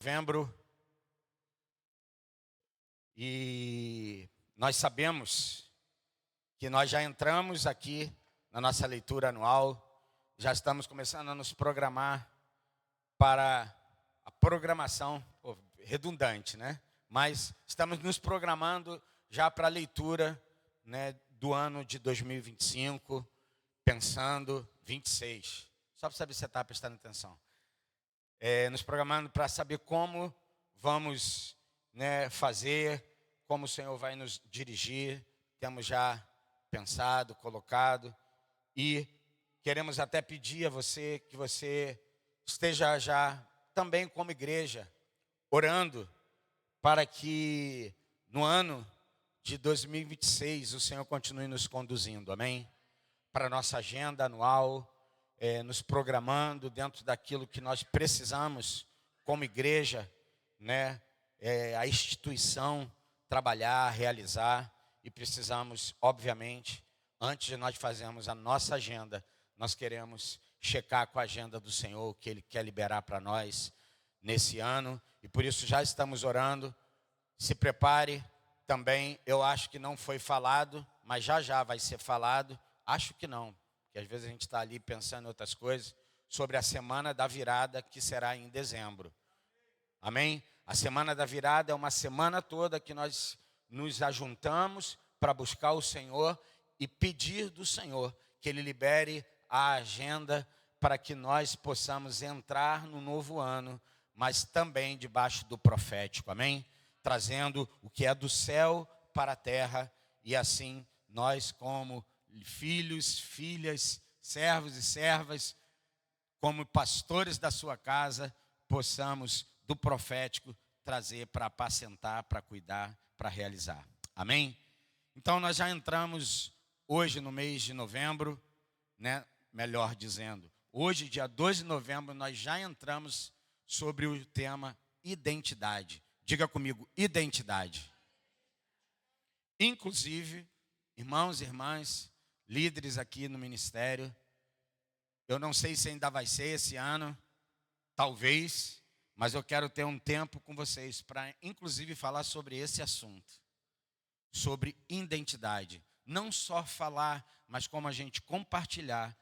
Novembro, e nós sabemos que nós já entramos aqui na nossa leitura anual, já estamos começando a nos programar para a programação, redundante, né? Mas estamos nos programando já para a leitura, né, do ano de 2025, pensando 26. Só para saber se você está prestando atenção. Nos programando para saber como vamos, né, fazer, como o Senhor vai nos dirigir. Temos já pensado, colocado, e queremos até pedir a você que você esteja já também como igreja orando para que no ano de 2026 o Senhor continue nos conduzindo, amém? Para a nossa agenda anual, nos programando dentro daquilo que nós precisamos como igreja, né? A instituição trabalhar, realizar, e precisamos, obviamente, antes de nós fazermos a nossa agenda, nós queremos checar com a agenda do Senhor o que Ele quer liberar para nós nesse ano, e por isso já estamos orando. Se prepare também, eu acho que não foi falado, mas já vai ser falado, acho que não, porque às vezes a gente está ali pensando em outras coisas, sobre a Semana da Virada, que será em dezembro. Amém? A Semana da Virada é uma semana toda que nós nos ajuntamos para buscar o Senhor e pedir do Senhor que Ele libere a agenda para que nós possamos entrar no novo ano, mas também debaixo do profético, amém? Trazendo o que é do céu para a terra, e assim nós, como filhos, filhas, servos e servas, como pastores da sua casa, possamos do profético trazer para apacentar, para cuidar, para realizar. Amém? Então nós já entramos hoje no mês de novembro, né? Melhor dizendo, hoje, dia 2 de novembro, nós já entramos sobre o tema identidade. Diga comigo, identidade. Inclusive, irmãos e irmãs, líderes aqui no ministério, eu não sei se ainda vai ser esse ano, talvez, mas eu quero ter um tempo com vocês para, inclusive, falar sobre esse assunto, sobre identidade. Não só falar, mas como a gente compartilhar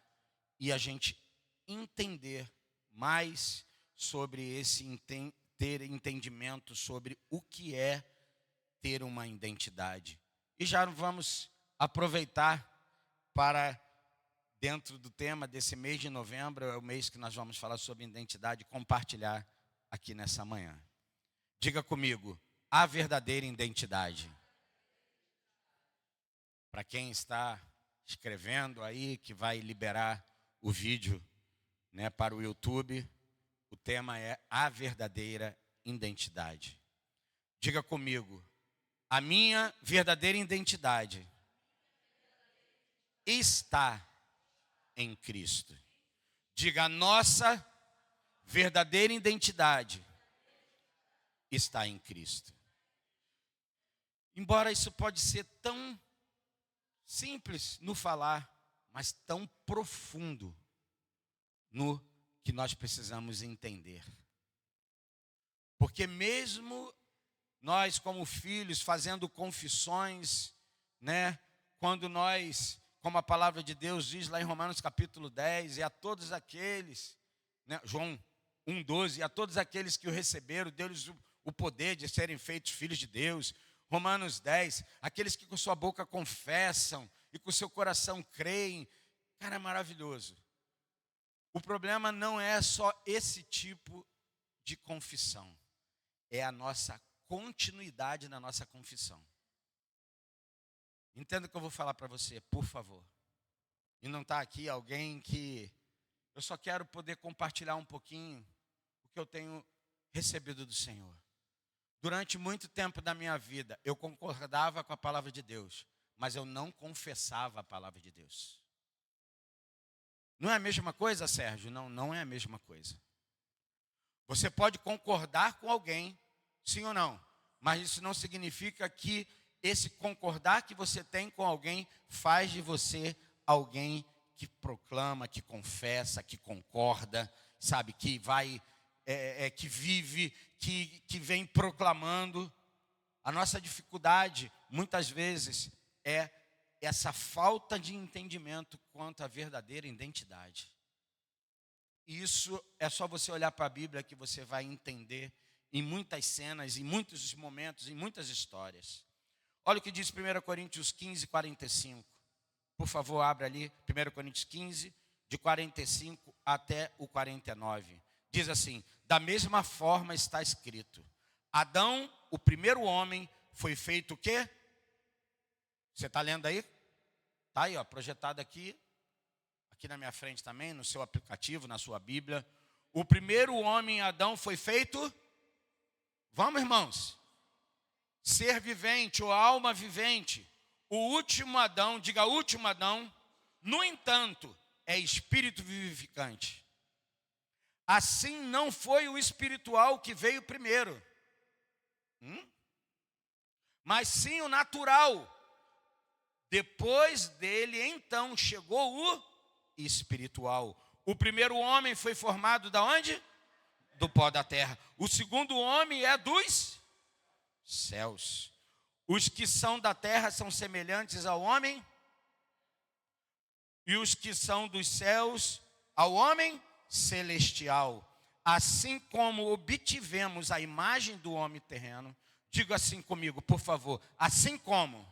e a gente entender mais sobre ter entendimento sobre o que é ter uma identidade. E já vamos aproveitar para, dentro do tema desse mês de novembro, é o mês que nós vamos falar sobre identidade, compartilhar aqui nessa manhã. Diga comigo, a verdadeira identidade. Para quem está escrevendo aí, que vai liberar o vídeo, né, para o YouTube, o tema é a verdadeira identidade. Diga comigo, a minha verdadeira identidade está em Cristo. Diga, a nossa verdadeira identidade está em Cristo. Embora isso pode ser tão simples no falar, mas tão profundo no que nós precisamos entender. Porque mesmo nós, como filhos, fazendo confissões, né, quando nós, como a palavra de Deus diz lá em Romanos capítulo 10, e a todos aqueles, né, João 1,12, e a todos aqueles que o receberam, deu-lhes o poder de serem feitos filhos de Deus. Romanos 10, aqueles que com sua boca confessam e com seu coração creem. Cara, é maravilhoso. O problema não é só esse tipo de confissão, é a nossa continuidade na nossa confissão. Entenda o que eu vou falar para você, por favor. E não está aqui alguém que... Eu só quero poder compartilhar um pouquinho o que eu tenho recebido do Senhor. Durante muito tempo da minha vida, eu concordava com a palavra de Deus, mas eu não confessava a palavra de Deus. Não é a mesma coisa, Sérgio? Não, não é a mesma coisa. Você pode concordar com alguém, sim ou não, mas isso não significa que esse concordar que você tem com alguém faz de você alguém que proclama, que confessa, que concorda, sabe, que vai que vive, que vem proclamando. A nossa dificuldade, muitas vezes, é essa falta de entendimento quanto à verdadeira identidade. Isso é só você olhar para a Bíblia que você vai entender em muitas cenas, em muitos momentos, em muitas histórias. Olha o que diz 1 Coríntios 15, 45. Por favor, abra ali 1 Coríntios 15, de 45 até o 49. Diz assim: da mesma forma está escrito: Adão, o primeiro homem, foi feito o quê? Você está lendo aí? Está aí, ó, projetado aqui na minha frente também, no seu aplicativo, na sua Bíblia. O primeiro homem, Adão, foi feito, vamos irmãos, ser vivente ou alma vivente. O último Adão, diga último Adão, no entanto, é espírito vivificante. Assim não foi o espiritual que veio primeiro, mas sim o natural. Depois dele, então, chegou o espiritual. O primeiro homem foi formado da onde? Do pó da terra. O segundo homem é dos céus. Os que são da terra são semelhantes ao homem, e os que são dos céus ao homem celestial. Assim como obtivemos a imagem do homem terreno, diga assim comigo, por favor. Assim como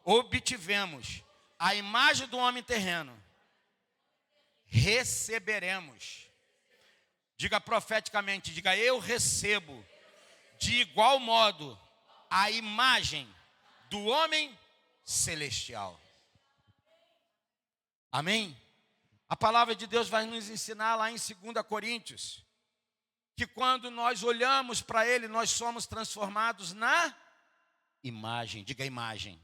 obtivemos a imagem do homem terreno, receberemos. Diga profeticamente, diga: eu recebo de igual modo a imagem do homem celestial. Amém? A palavra de Deus vai nos ensinar lá em 2 Coríntios, que quando nós olhamos para Ele, nós somos transformados na imagem. Diga imagem.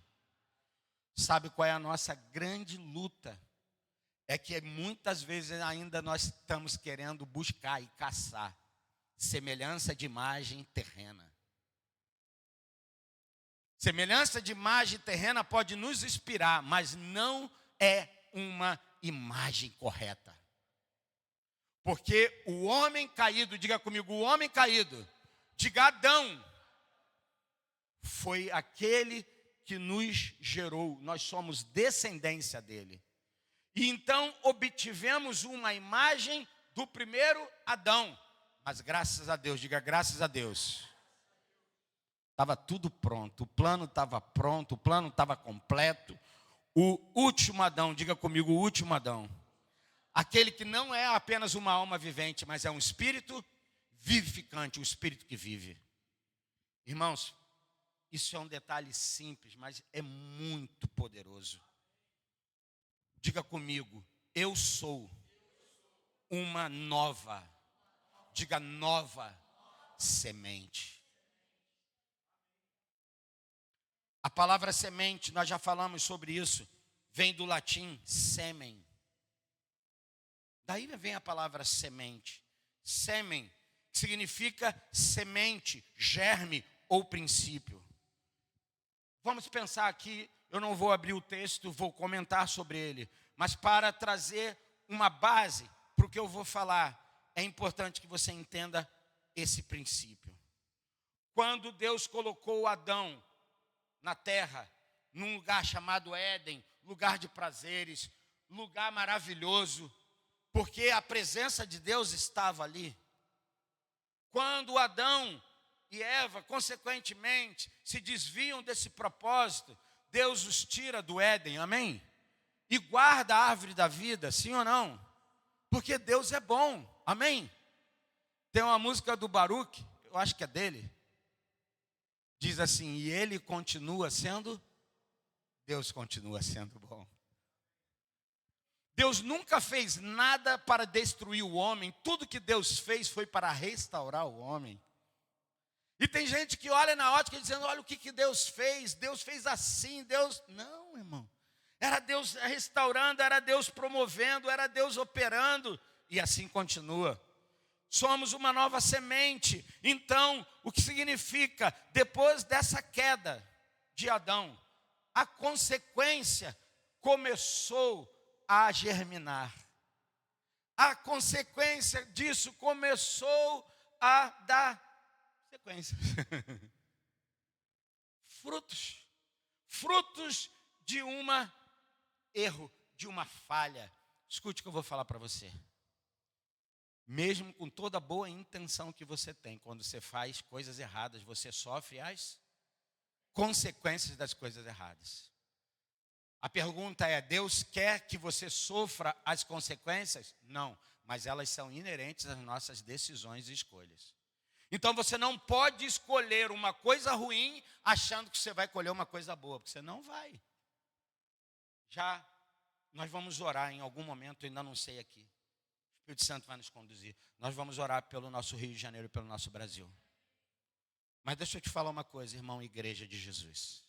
Sabe qual é a nossa grande luta? É que muitas vezes ainda nós estamos querendo buscar e caçar semelhança de imagem terrena. Semelhança de imagem terrena pode nos inspirar, mas não é uma imagem correta. Porque o homem caído, diga comigo, o homem caído, diga Adão, foi aquele que nos gerou, nós somos descendência dele. E então obtivemos uma imagem do primeiro Adão. Mas graças a Deus, diga graças a Deus. Estava tudo pronto, o plano estava pronto, o plano estava completo. O último Adão, diga comigo, o último Adão. Aquele que não é apenas uma alma vivente, mas é um espírito vivificante, um espírito que vive. Irmãos, isso é um detalhe simples, mas é muito poderoso. Diga comigo, eu sou uma nova, diga nova semente. A palavra semente, nós já falamos sobre isso, vem do latim semen. Daí vem a palavra semente. Semen significa semente, germe ou princípio. Vamos pensar aqui, eu não vou abrir o texto, vou comentar sobre ele, mas para trazer uma base para o que eu vou falar, é importante que você entenda esse princípio. Quando Deus colocou Adão na terra, num lugar chamado Éden, lugar de prazeres, lugar maravilhoso, porque a presença de Deus estava ali. Quando Adão e Eva, consequentemente, se desviam desse propósito, Deus os tira do Éden, amém? E guarda a árvore da vida, sim ou não? Porque Deus é bom, amém? Tem uma música do Baruch, eu acho que é dele, diz assim: e ele continua sendo, Deus continua sendo bom. Deus nunca fez nada para destruir o homem, tudo que Deus fez foi para restaurar o homem. E tem gente que olha na ótica dizendo: olha o que Deus fez assim, Deus... Não, irmão, era Deus restaurando, era Deus promovendo, era Deus operando, e assim continua. Somos uma nova semente. Então, o que significa? Depois dessa queda de Adão, a consequência começou a germinar. a consequência disso começou a dar sequência. Frutos de um erro, de uma falha. Escute o que eu vou falar para você. Mesmo com toda a boa intenção que você tem, quando você faz coisas erradas, você sofre as consequências das coisas erradas. A pergunta é: Deus quer que você sofra as consequências? Não, mas elas são inerentes às nossas decisões e escolhas. Então você não pode escolher uma coisa ruim achando que você vai colher uma coisa boa, porque você não vai. Já nós vamos orar em algum momento, eu ainda não sei aqui. O Espírito Santo vai nos conduzir. Nós vamos orar pelo nosso Rio de Janeiro e pelo nosso Brasil. Mas deixa eu te falar uma coisa, irmão, igreja de Jesus.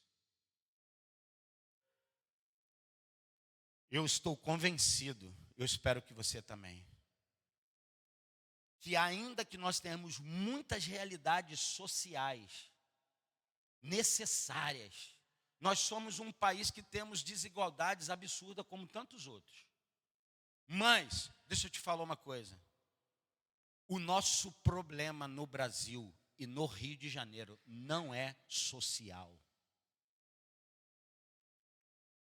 Eu estou convencido, eu espero que você também, que ainda que nós tenhamos muitas realidades sociais necessárias, nós somos um país que temos desigualdades absurdas como tantos outros. Mas, deixa eu te falar uma coisa. O nosso problema no Brasil e no Rio de Janeiro não é social.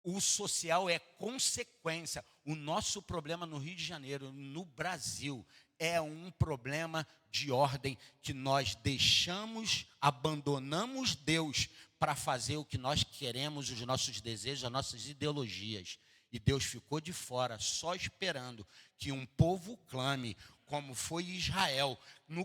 O social é consequência. O nosso problema no Rio de Janeiro, no Brasil, é um problema de ordem que nós deixamos, abandonamos Deus para fazer o que nós queremos, os nossos desejos, as nossas ideologias. E Deus ficou de fora, só esperando que um povo clame, como foi Israel, no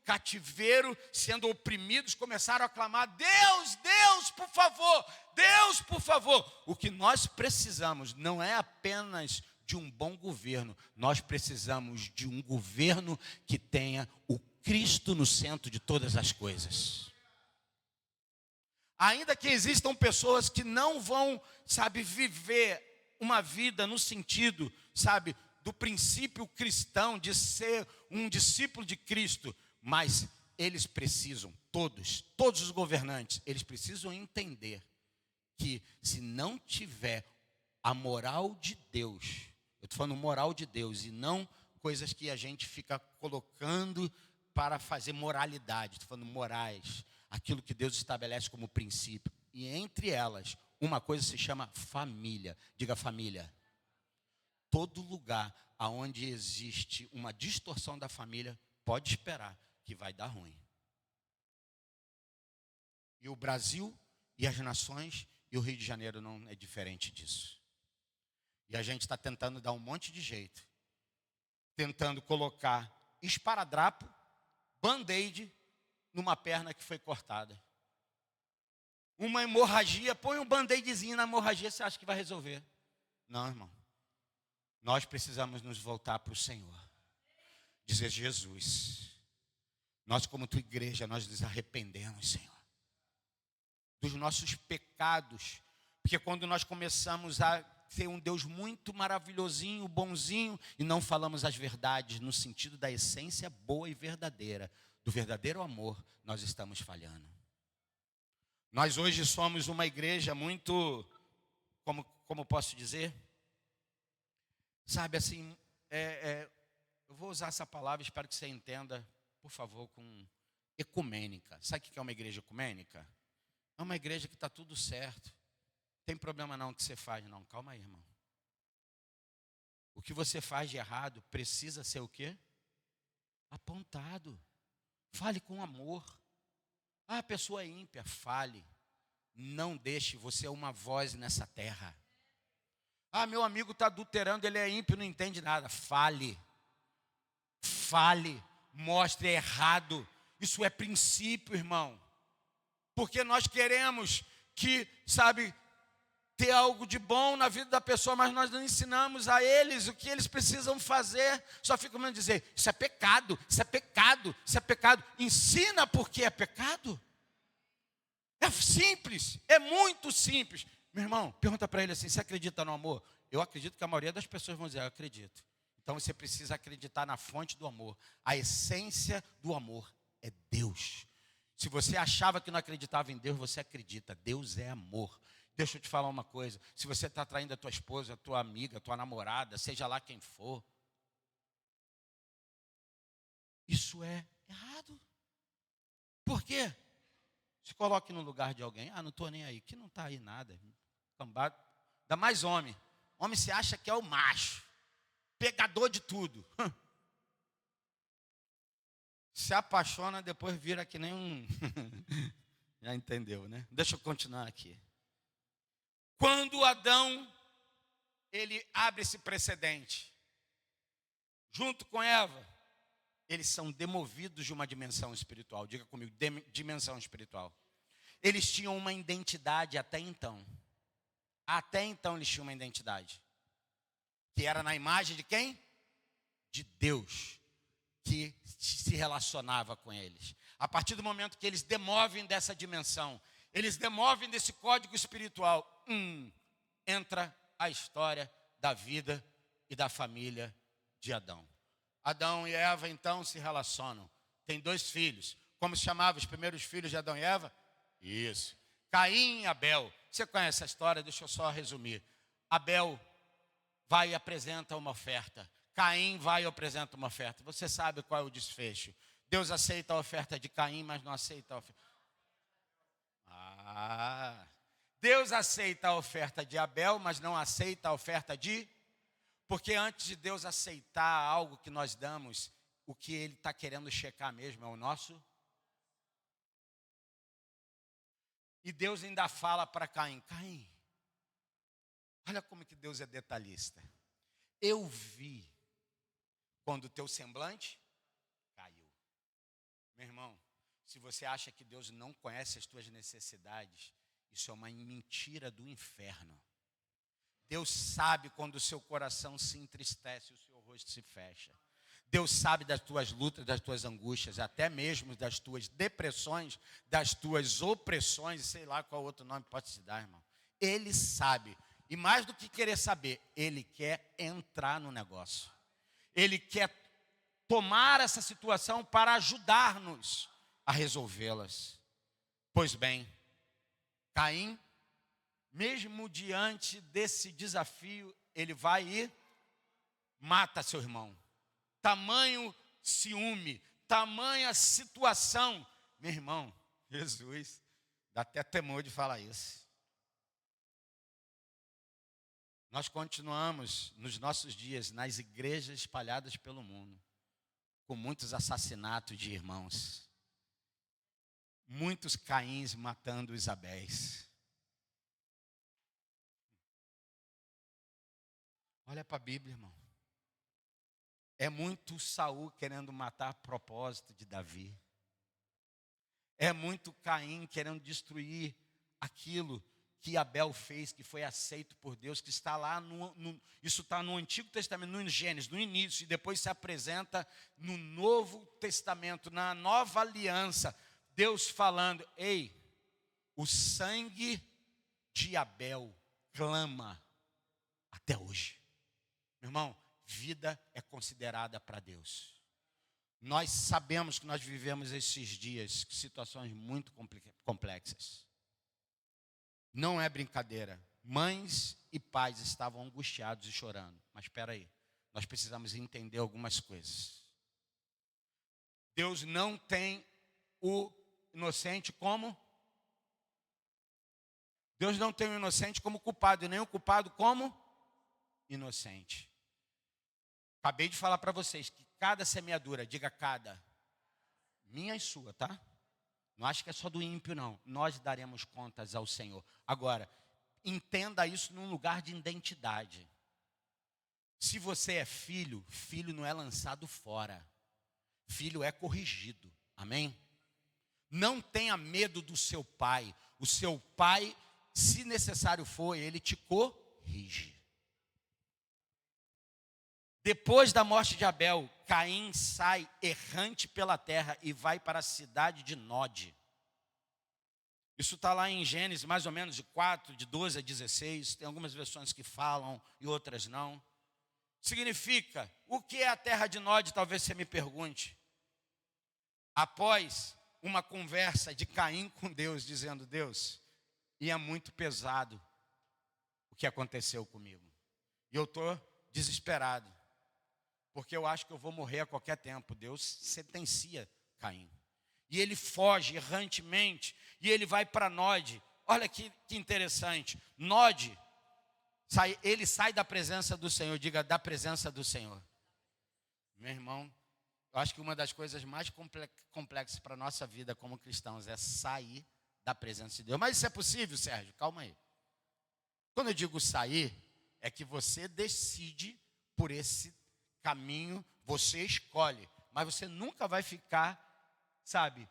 cativeiro, sendo oprimidos, começaram a clamar: Deus, Deus, por favor, Deus, por favor. O que nós precisamos não é apenas de um bom governo, nós precisamos de um governo que tenha o Cristo no centro de todas as coisas. Ainda que existam pessoas que não vão, viver uma vida no sentido, do princípio cristão de ser um discípulo de Cristo, mas eles precisam, todos os governantes, eles precisam entender que se não tiver a moral de Deus, eu estou falando moral de Deus e não coisas que a gente fica colocando para fazer moralidade, estou falando morais, aquilo que Deus estabelece como princípio, e entre elas, uma coisa se chama família. Diga família. Todo lugar onde existe uma distorção da família, pode esperar que vai dar ruim. E o Brasil e as nações e o Rio de Janeiro não é diferente disso. E a gente está tentando dar um monte de jeito, tentando colocar esparadrapo, band-aid numa perna que foi cortada. Uma hemorragia, põe um band-aidzinho na hemorragia, você acha que vai resolver? Não, irmão. Nós precisamos nos voltar para o Senhor. Dizer: Jesus, nós como tua igreja, nós nos arrependemos, Senhor, dos nossos pecados. Porque quando nós começamos a ter um Deus muito maravilhosinho, bonzinho, e não falamos as verdades no sentido da essência boa e verdadeira, do verdadeiro amor, nós estamos falhando. Nós hoje somos uma igreja muito, como posso dizer? Eu vou usar essa palavra, espero que você entenda, por favor, com ecumênica. Sabe o que é uma igreja ecumênica? É uma igreja que está tudo certo. Não tem problema não que você faz, não. Calma aí, irmão. O que você faz de errado precisa ser o quê? Apontado. Fale com amor. A pessoa é ímpia, fale. Não deixe, você é uma voz nessa terra. Meu amigo está adulterando, ele é ímpio, não entende nada. Fale, mostre errado. Isso é princípio, irmão. Porque nós queremos que, ter algo de bom na vida da pessoa, mas nós não ensinamos a eles o que eles precisam fazer. Só fica mandando dizer: isso é pecado, isso é pecado, isso é pecado. Ensina porque é pecado. É simples, é muito simples. Meu irmão, pergunta para ele assim: você acredita no amor? Eu acredito que a maioria das pessoas vão dizer: eu acredito. Então você precisa acreditar na fonte do amor. A essência do amor é Deus. Se você achava que não acreditava em Deus, você acredita. Deus é amor. Deixa eu te falar uma coisa. Se você está traindo a tua esposa, a tua amiga, a tua namorada, seja lá quem for, Isso é errado. Por quê? Se coloque no lugar de alguém. Não estou nem aí. Que não está aí nada. Cambado. Ainda mais homem. Homem se acha que é o macho. Pegador de tudo. Se apaixona, depois vira que nem um... Já entendeu, né? Deixa eu continuar aqui. Quando Adão, ele abre esse precedente, junto com Eva, eles são demovidos de uma dimensão espiritual. Diga comigo, dimensão espiritual. Eles tinham uma identidade até então. Até então eles tinham uma identidade. Que era na imagem de quem? De Deus. Que se relacionava com eles. A partir do momento que eles demovem dessa dimensão, eles demovem desse código espiritual, entra a história da vida e da família de Adão. Adão e Eva então se relacionam. Tem 2 filhos. Como se chamavam os primeiros filhos de Adão e Eva? Isso. Caim e Abel. Você conhece a história? Deixa eu só resumir. Abel vai e apresenta uma oferta. Caim vai e apresenta uma oferta. Você sabe qual é o desfecho. Deus aceita a oferta de Caim, mas não aceita a oferta. Deus aceita a oferta de Abel, mas não aceita a oferta de... Porque antes de Deus aceitar algo que nós damos, o que Ele está querendo checar mesmo é o nosso. E Deus ainda fala para Caim, Caim, olha como que Deus é detalhista. Eu vi quando o teu semblante caiu. Meu irmão, se você acha que Deus não conhece as tuas necessidades, isso é uma mentira do inferno. Deus sabe quando o seu coração se entristece, o seu rosto se fecha. Deus sabe das tuas lutas, das tuas angústias, até mesmo das tuas depressões, das tuas opressões, sei lá qual outro nome pode se dar, irmão. Ele sabe. E mais do que querer saber, Ele quer entrar no negócio. Ele quer tomar essa situação para ajudar-nos a resolvê-las. Pois bem, Caim, mesmo diante desse desafio, ele vai e mata seu irmão. Tamanho ciúme, tamanha situação. Meu irmão, Jesus, dá até temor de falar isso. Nós continuamos nos nossos dias, nas igrejas espalhadas pelo mundo, com muitos assassinatos de irmãos. Muitos Caíns matando Isabéis. Olha para a Bíblia, irmão. É muito Saul querendo matar a propósito de Davi. É muito Caim querendo destruir aquilo que Abel fez, que foi aceito por Deus, que está lá, isso está no Antigo Testamento, no Gênesis, no início, e depois se apresenta no Novo Testamento, na Nova Aliança. Deus falando, ei, o sangue de Abel clama até hoje. Meu irmão, vida é considerada para Deus. Nós sabemos que nós vivemos esses dias situações muito complexas. Não é brincadeira. Mães e pais estavam angustiados e chorando. Mas espera aí, nós precisamos entender algumas coisas. Deus não tem o inocente como... Deus não tem o inocente como culpado, e nem o culpado como inocente. Acabei de falar para vocês que cada semeadura, diga cada, minha e sua, tá? Não acho que é só do ímpio, não. Nós daremos contas ao Senhor. Agora, entenda isso num lugar de identidade. Se você é filho, filho não é lançado fora. Filho é corrigido. Amém? Não tenha medo do seu pai. O seu pai, se necessário for, ele te corrige. Depois da morte de Abel, Caim sai errante pela terra e vai para a cidade de Nod. Isso está lá em Gênesis, mais ou menos de 4, de 12 a 16. Tem algumas versões que falam e outras não. Significa, o que é a terra de Nod? Talvez você me pergunte. Após uma conversa de Caim com Deus, dizendo, Deus, e é muito pesado o que aconteceu comigo. E eu estou desesperado. porque eu acho que eu vou morrer a qualquer tempo. Deus sentencia Caim. E ele foge errantemente, e ele vai para Nod. Olha que interessante. Nod, ele sai da presença do Senhor. Diga, da presença do Senhor. Meu irmão, eu acho que uma das coisas mais complexas para a nossa vida como cristãos é sair da presença de Deus. Mas isso é possível, Sérgio? Calma aí. Quando eu digo sair, é que você decide por esse caminho, você escolhe. Mas você nunca vai ficar, sabe,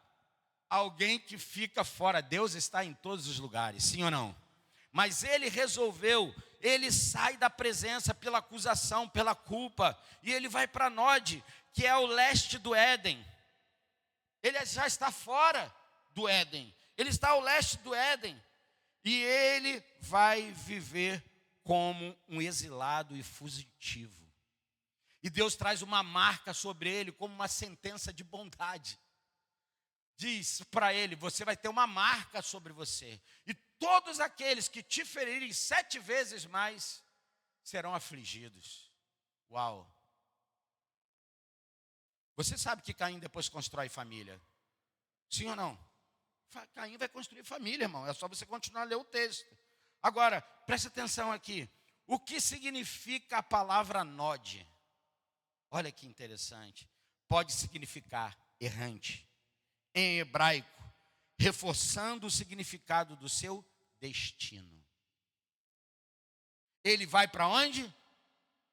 alguém que fica fora. Deus está em todos os lugares, sim ou não? Mas ele resolveu, ele sai da presença pela acusação, pela culpa. E ele vai para Nod, que é o leste do Éden. Ele já está fora do Éden. Ele está ao leste do Éden. E ele vai viver como um exilado e fugitivo. E Deus traz uma marca sobre ele como uma sentença de bondade. Diz para ele, você vai ter uma marca sobre você. E todos aqueles que te ferirem 7 vezes mais serão afligidos. Uau! Você sabe que Caim depois constrói família? Sim ou não? Caim vai construir família, irmão. É só você continuar a ler o texto. Agora, preste atenção aqui. O que significa a palavra Nod? Olha que interessante. Pode significar errante. Em hebraico, reforçando o significado do seu destino. Ele vai para onde?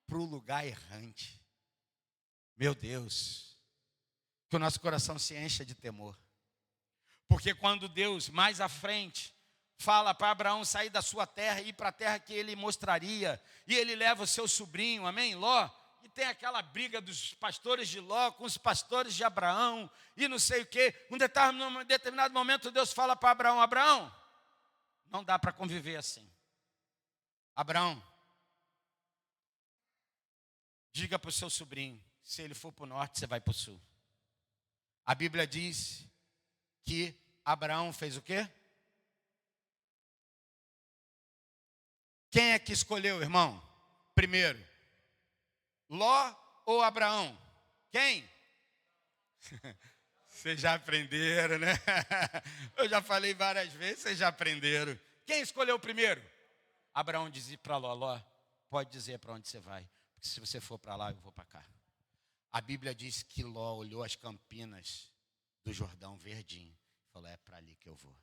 Para o lugar errante. Meu Deus, que o nosso coração se encha de temor. Porque quando Deus, mais à frente, fala para Abraão sair da sua terra e ir para a terra que ele mostraria, e ele leva o seu sobrinho, amém, Ló, e tem aquela briga dos pastores de Ló com os pastores de Abraão, e não sei o quê. Um determinado momento Deus fala para Abraão, Abraão, não dá para conviver assim. Abraão, diga para o seu sobrinho, se ele for para o norte, você vai para o sul. A Bíblia diz que Abraão fez o quê? Quem é que escolheu, irmão? Primeiro, Ló ou Abraão? Quem? Vocês já aprenderam, né? Eu já falei várias vezes, vocês já aprenderam. Quem escolheu primeiro? Abraão dizia para Ló, Ló, pode dizer para onde você vai, porque se você for para lá, eu vou para cá. A Bíblia diz que Ló olhou as campinas do Jordão verdinho e falou, é para ali que eu vou.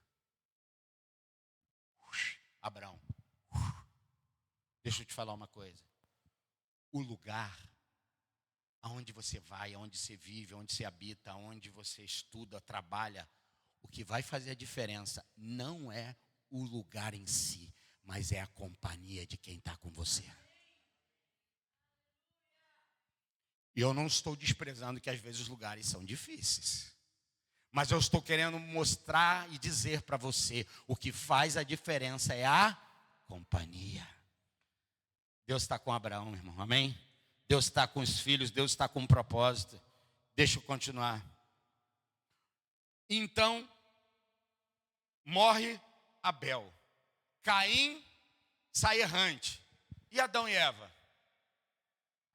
Abraão, deixa eu te falar uma coisa. O lugar aonde você vai, aonde você vive, aonde você habita, aonde você estuda, trabalha, o que vai fazer a diferença não é o lugar em si, mas é a companhia de quem está com você. E eu não estou desprezando que às vezes os lugares são difíceis. Mas eu estou querendo mostrar e dizer para você, o que faz a diferença é a companhia. Deus está com Abraão, irmão, amém? Deus está com os filhos, Deus está com um propósito. Deixa eu continuar. Então, morre Abel. Caim sai errante. E Adão e Eva?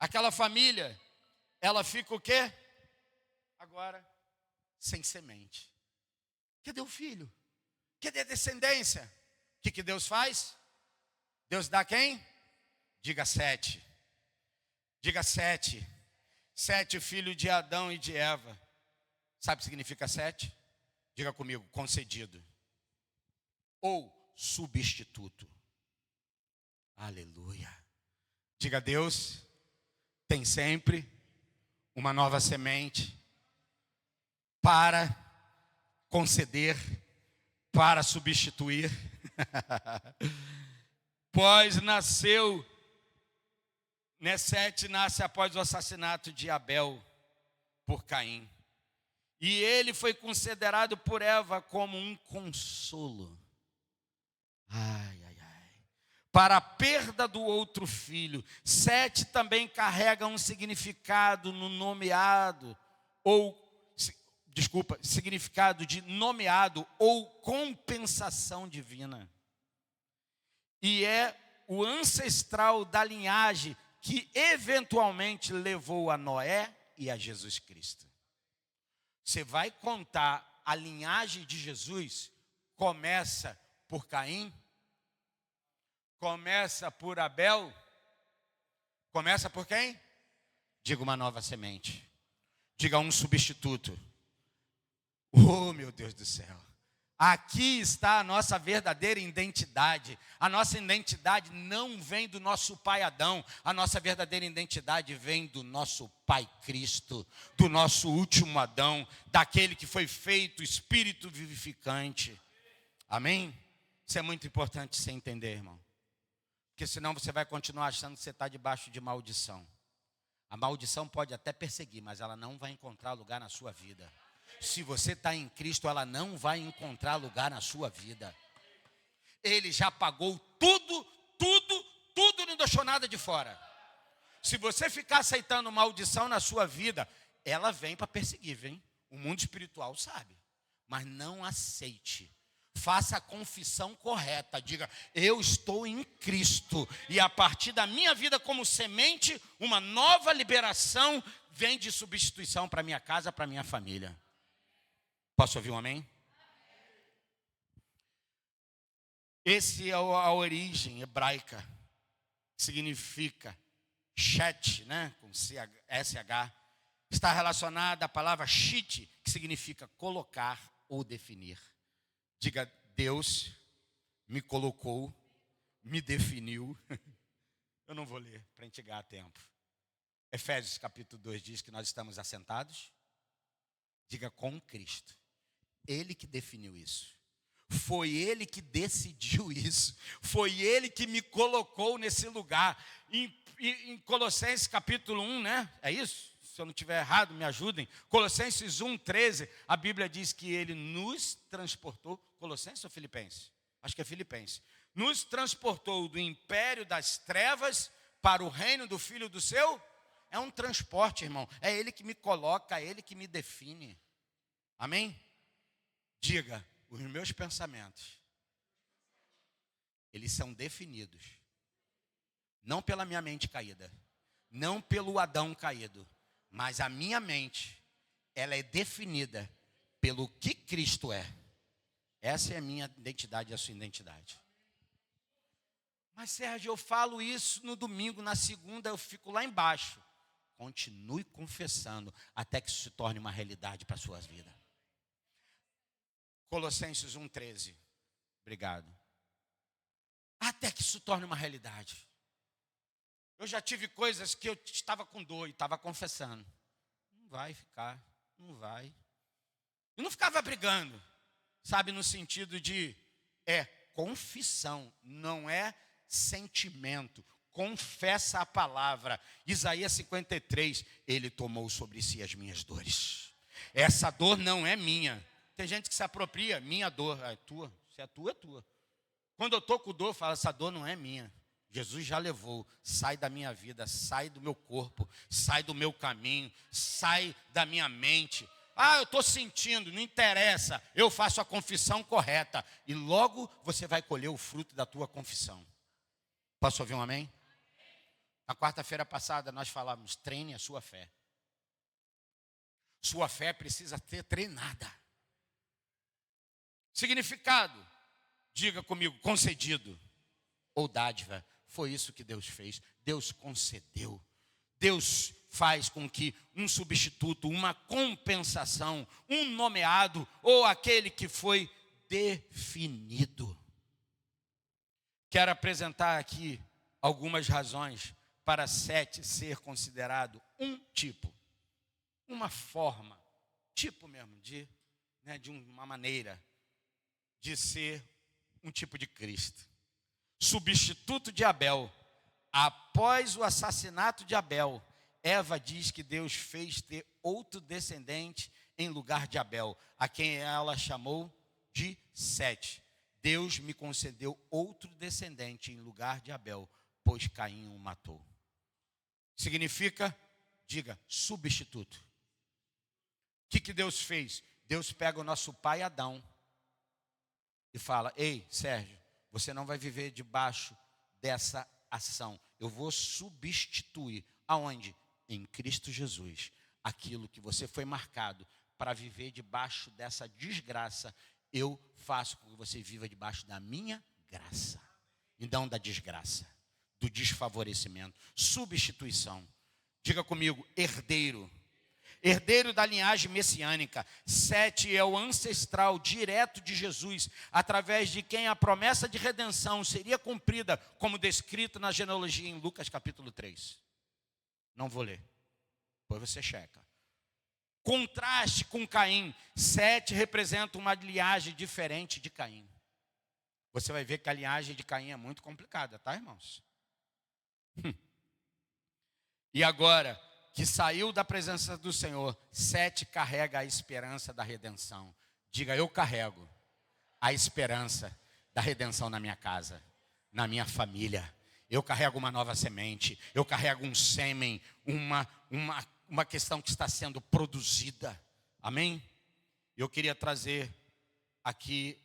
Aquela família, ela fica o quê? Agora, sem semente. Cadê o filho? Cadê a descendência? O que Deus faz? Deus dá quem? Diga 7. Diga 7. 7 filhos de Adão e de Eva. Sabe o que significa 7? Diga comigo, concedido. Ou substituto. Aleluia. Diga, Deus tem sempre uma nova semente para conceder, para substituir. Pois nasceu, né, 7 nasce após o assassinato de Abel por Caim. E ele foi considerado por Eva como um consolo. Ai, ai, ai. Para a perda do outro filho. 7 também carrega um significado no nomeado, significado de nomeado ou compensação divina. E é o ancestral da linhagem que eventualmente levou a Noé e a Jesus Cristo. Você vai contar a linhagem de Jesus, começa por Caim, começa por Abel, começa por quem? Diga uma nova semente. Diga um substituto. Oh, meu Deus do céu. Aqui está a nossa verdadeira identidade. A nossa identidade não vem do nosso pai Adão. A nossa verdadeira identidade vem do nosso pai Cristo, do nosso último Adão, daquele que foi feito espírito vivificante. Amém? Isso é muito importante você entender, irmão. Porque senão você vai continuar achando que você está debaixo de maldição. A maldição pode até perseguir, mas ela não vai encontrar lugar na sua vida. Se você está em Cristo, ela não vai encontrar lugar na sua vida. Ele já pagou tudo, não deixou nada de fora. Se você ficar aceitando maldição na sua vida, ela vem para perseguir, vem. O mundo espiritual sabe. Mas não aceite. Faça a confissão correta. Diga, eu estou em Cristo. E a partir da minha vida como semente, uma nova liberação vem de substituição para minha casa, para minha família. Posso ouvir um amém? Esse é a origem hebraica. Significa chet, né? Com SH. Está relacionada à palavra shit, que significa colocar ou definir. Diga, Deus me colocou, me definiu. Eu não vou ler para entregar tempo. Efésios capítulo 2 diz que nós estamos assentados. Diga, com Cristo. Ele que definiu isso. Foi Ele que decidiu isso. Foi Ele que me colocou nesse lugar. Em Colossenses capítulo 1, né? É isso? Se eu não estiver errado, me ajudem. Colossenses 1:13, a Bíblia diz que Ele nos transportou. Colossenses ou Filipenses? Acho que é Filipenses. Nos transportou do império das trevas para o reino do Filho do seu. É um transporte, irmão. É Ele que me coloca, é Ele que me define. Amém? Diga, os meus pensamentos, eles são definidos, não pela minha mente caída, não pelo Adão caído, mas a minha mente, ela é definida pelo que Cristo é. Essa é a minha identidade e a sua identidade. Mas Sérgio, eu falo isso no domingo, na segunda eu fico lá embaixo. Continue confessando até que isso se torne uma realidade para a sua vida. Colossenses 1:13. Obrigado. Até que isso torne uma realidade. Eu já tive coisas que eu estava com dor e estava confessando. Não vai ficar, não vai. E não ficava brigando, sabe, no sentido de, confissão, não é sentimento. Confessa a palavra. Isaías 53, Ele tomou sobre si as minhas dores. Essa dor não é minha. Tem gente que se apropria, minha dor, é tua. Se é tua, é tua. Quando eu estou com dor, eu falo, essa dor não é minha. Jesus já levou, sai da minha vida, sai do meu corpo, sai do meu caminho, sai da minha mente. Ah, eu estou sentindo, não interessa, eu faço a confissão correta. E logo você vai colher o fruto da tua confissão. Posso ouvir um amém? Na quarta-feira passada nós falamos, treine a sua fé. Sua fé precisa ser treinada. Significado, diga comigo, concedido ou dádiva. Foi isso que Deus fez. Deus concedeu. Deus faz com que um substituto, uma compensação, um nomeado ou aquele que foi definido. Quero apresentar aqui algumas razões para Sete ser considerado um tipo, uma forma, tipo mesmo, de uma maneira de ser um tipo de Cristo. Substituto de Abel. Após o assassinato de Abel, Eva diz que Deus fez ter outro descendente em lugar de Abel, a quem ela chamou de Sete. Deus me concedeu outro descendente em lugar de Abel, pois Caim o matou. Significa, diga, substituto. O que Deus fez? Deus pega o nosso pai Adão e fala, ei, Sérgio, você não vai viver debaixo dessa ação. eu vou substituir. Aonde? Em Cristo Jesus. Aquilo que você foi marcado para viver debaixo dessa desgraça, eu faço com que você viva debaixo da minha graça. E não da desgraça, do desfavorecimento. Substituição. Diga comigo, herdeiro. Herdeiro da linhagem messiânica. Sete é o ancestral direto de Jesus, através de quem a promessa de redenção seria cumprida, como descrito na genealogia em Lucas capítulo 3. Não vou ler, depois você checa. Contraste com Caim. Sete representa uma linhagem diferente de Caim. Você vai ver que a linhagem de Caim é muito complicada, tá, irmãos? E agora, que saiu da presença do Senhor, Sete carrega a esperança da redenção. Diga, eu carrego a esperança da redenção na minha casa, na minha família. Eu carrego uma nova semente, eu carrego um sêmen, uma questão que está sendo produzida. Amém? Eu queria trazer aqui,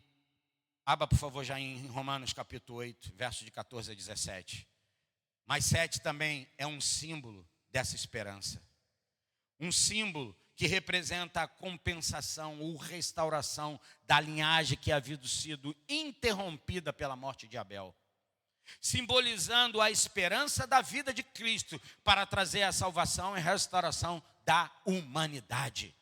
abra por favor já em Romanos capítulo 8, versos de 14 a 17. Mas Sete também é um símbolo dessa esperança. Um símbolo que representa a compensação ou restauração da linhagem que havia sido interrompida pela morte de Abel. Simbolizando a esperança da vida de Cristo para trazer a salvação e restauração da humanidade.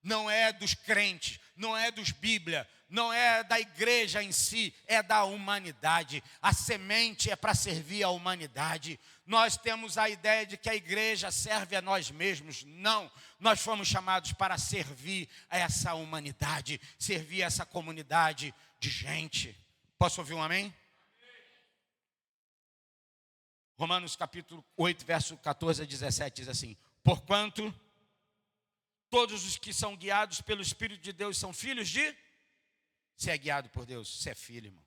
Não é dos crentes, não é dos Bíblia, não é da igreja em si, é da humanidade. A semente é para servir a humanidade. Nós temos a ideia de que a igreja serve a nós mesmos. Não, nós fomos chamados para servir a essa humanidade, servir a essa comunidade de gente. Posso ouvir um amém? Romanos capítulo 8, verso 14 a 17 diz assim: porquanto todos os que são guiados pelo Espírito de Deus são filhos de... Você é guiado por Deus, você é filho, irmão.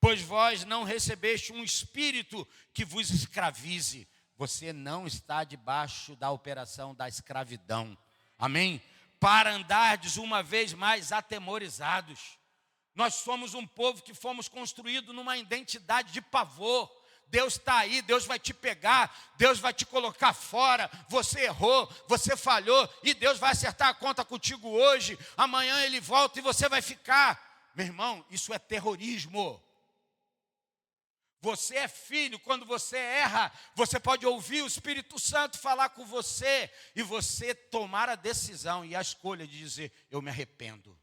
Pois vós não recebeste um espírito que vos escravize. Você não está debaixo da operação da escravidão. Amém? Para andardes uma vez mais atemorizados. Nós somos um povo que fomos construídos numa identidade de pavor. Deus está aí, Deus vai te pegar, Deus vai te colocar fora. Você errou, você falhou e Deus vai acertar a conta contigo hoje. Amanhã Ele volta e você vai ficar. Meu irmão, isso é terrorismo. Você é filho, quando você erra, você pode ouvir o Espírito Santo falar com você e você tomar a decisão e a escolha de dizer: eu me arrependo,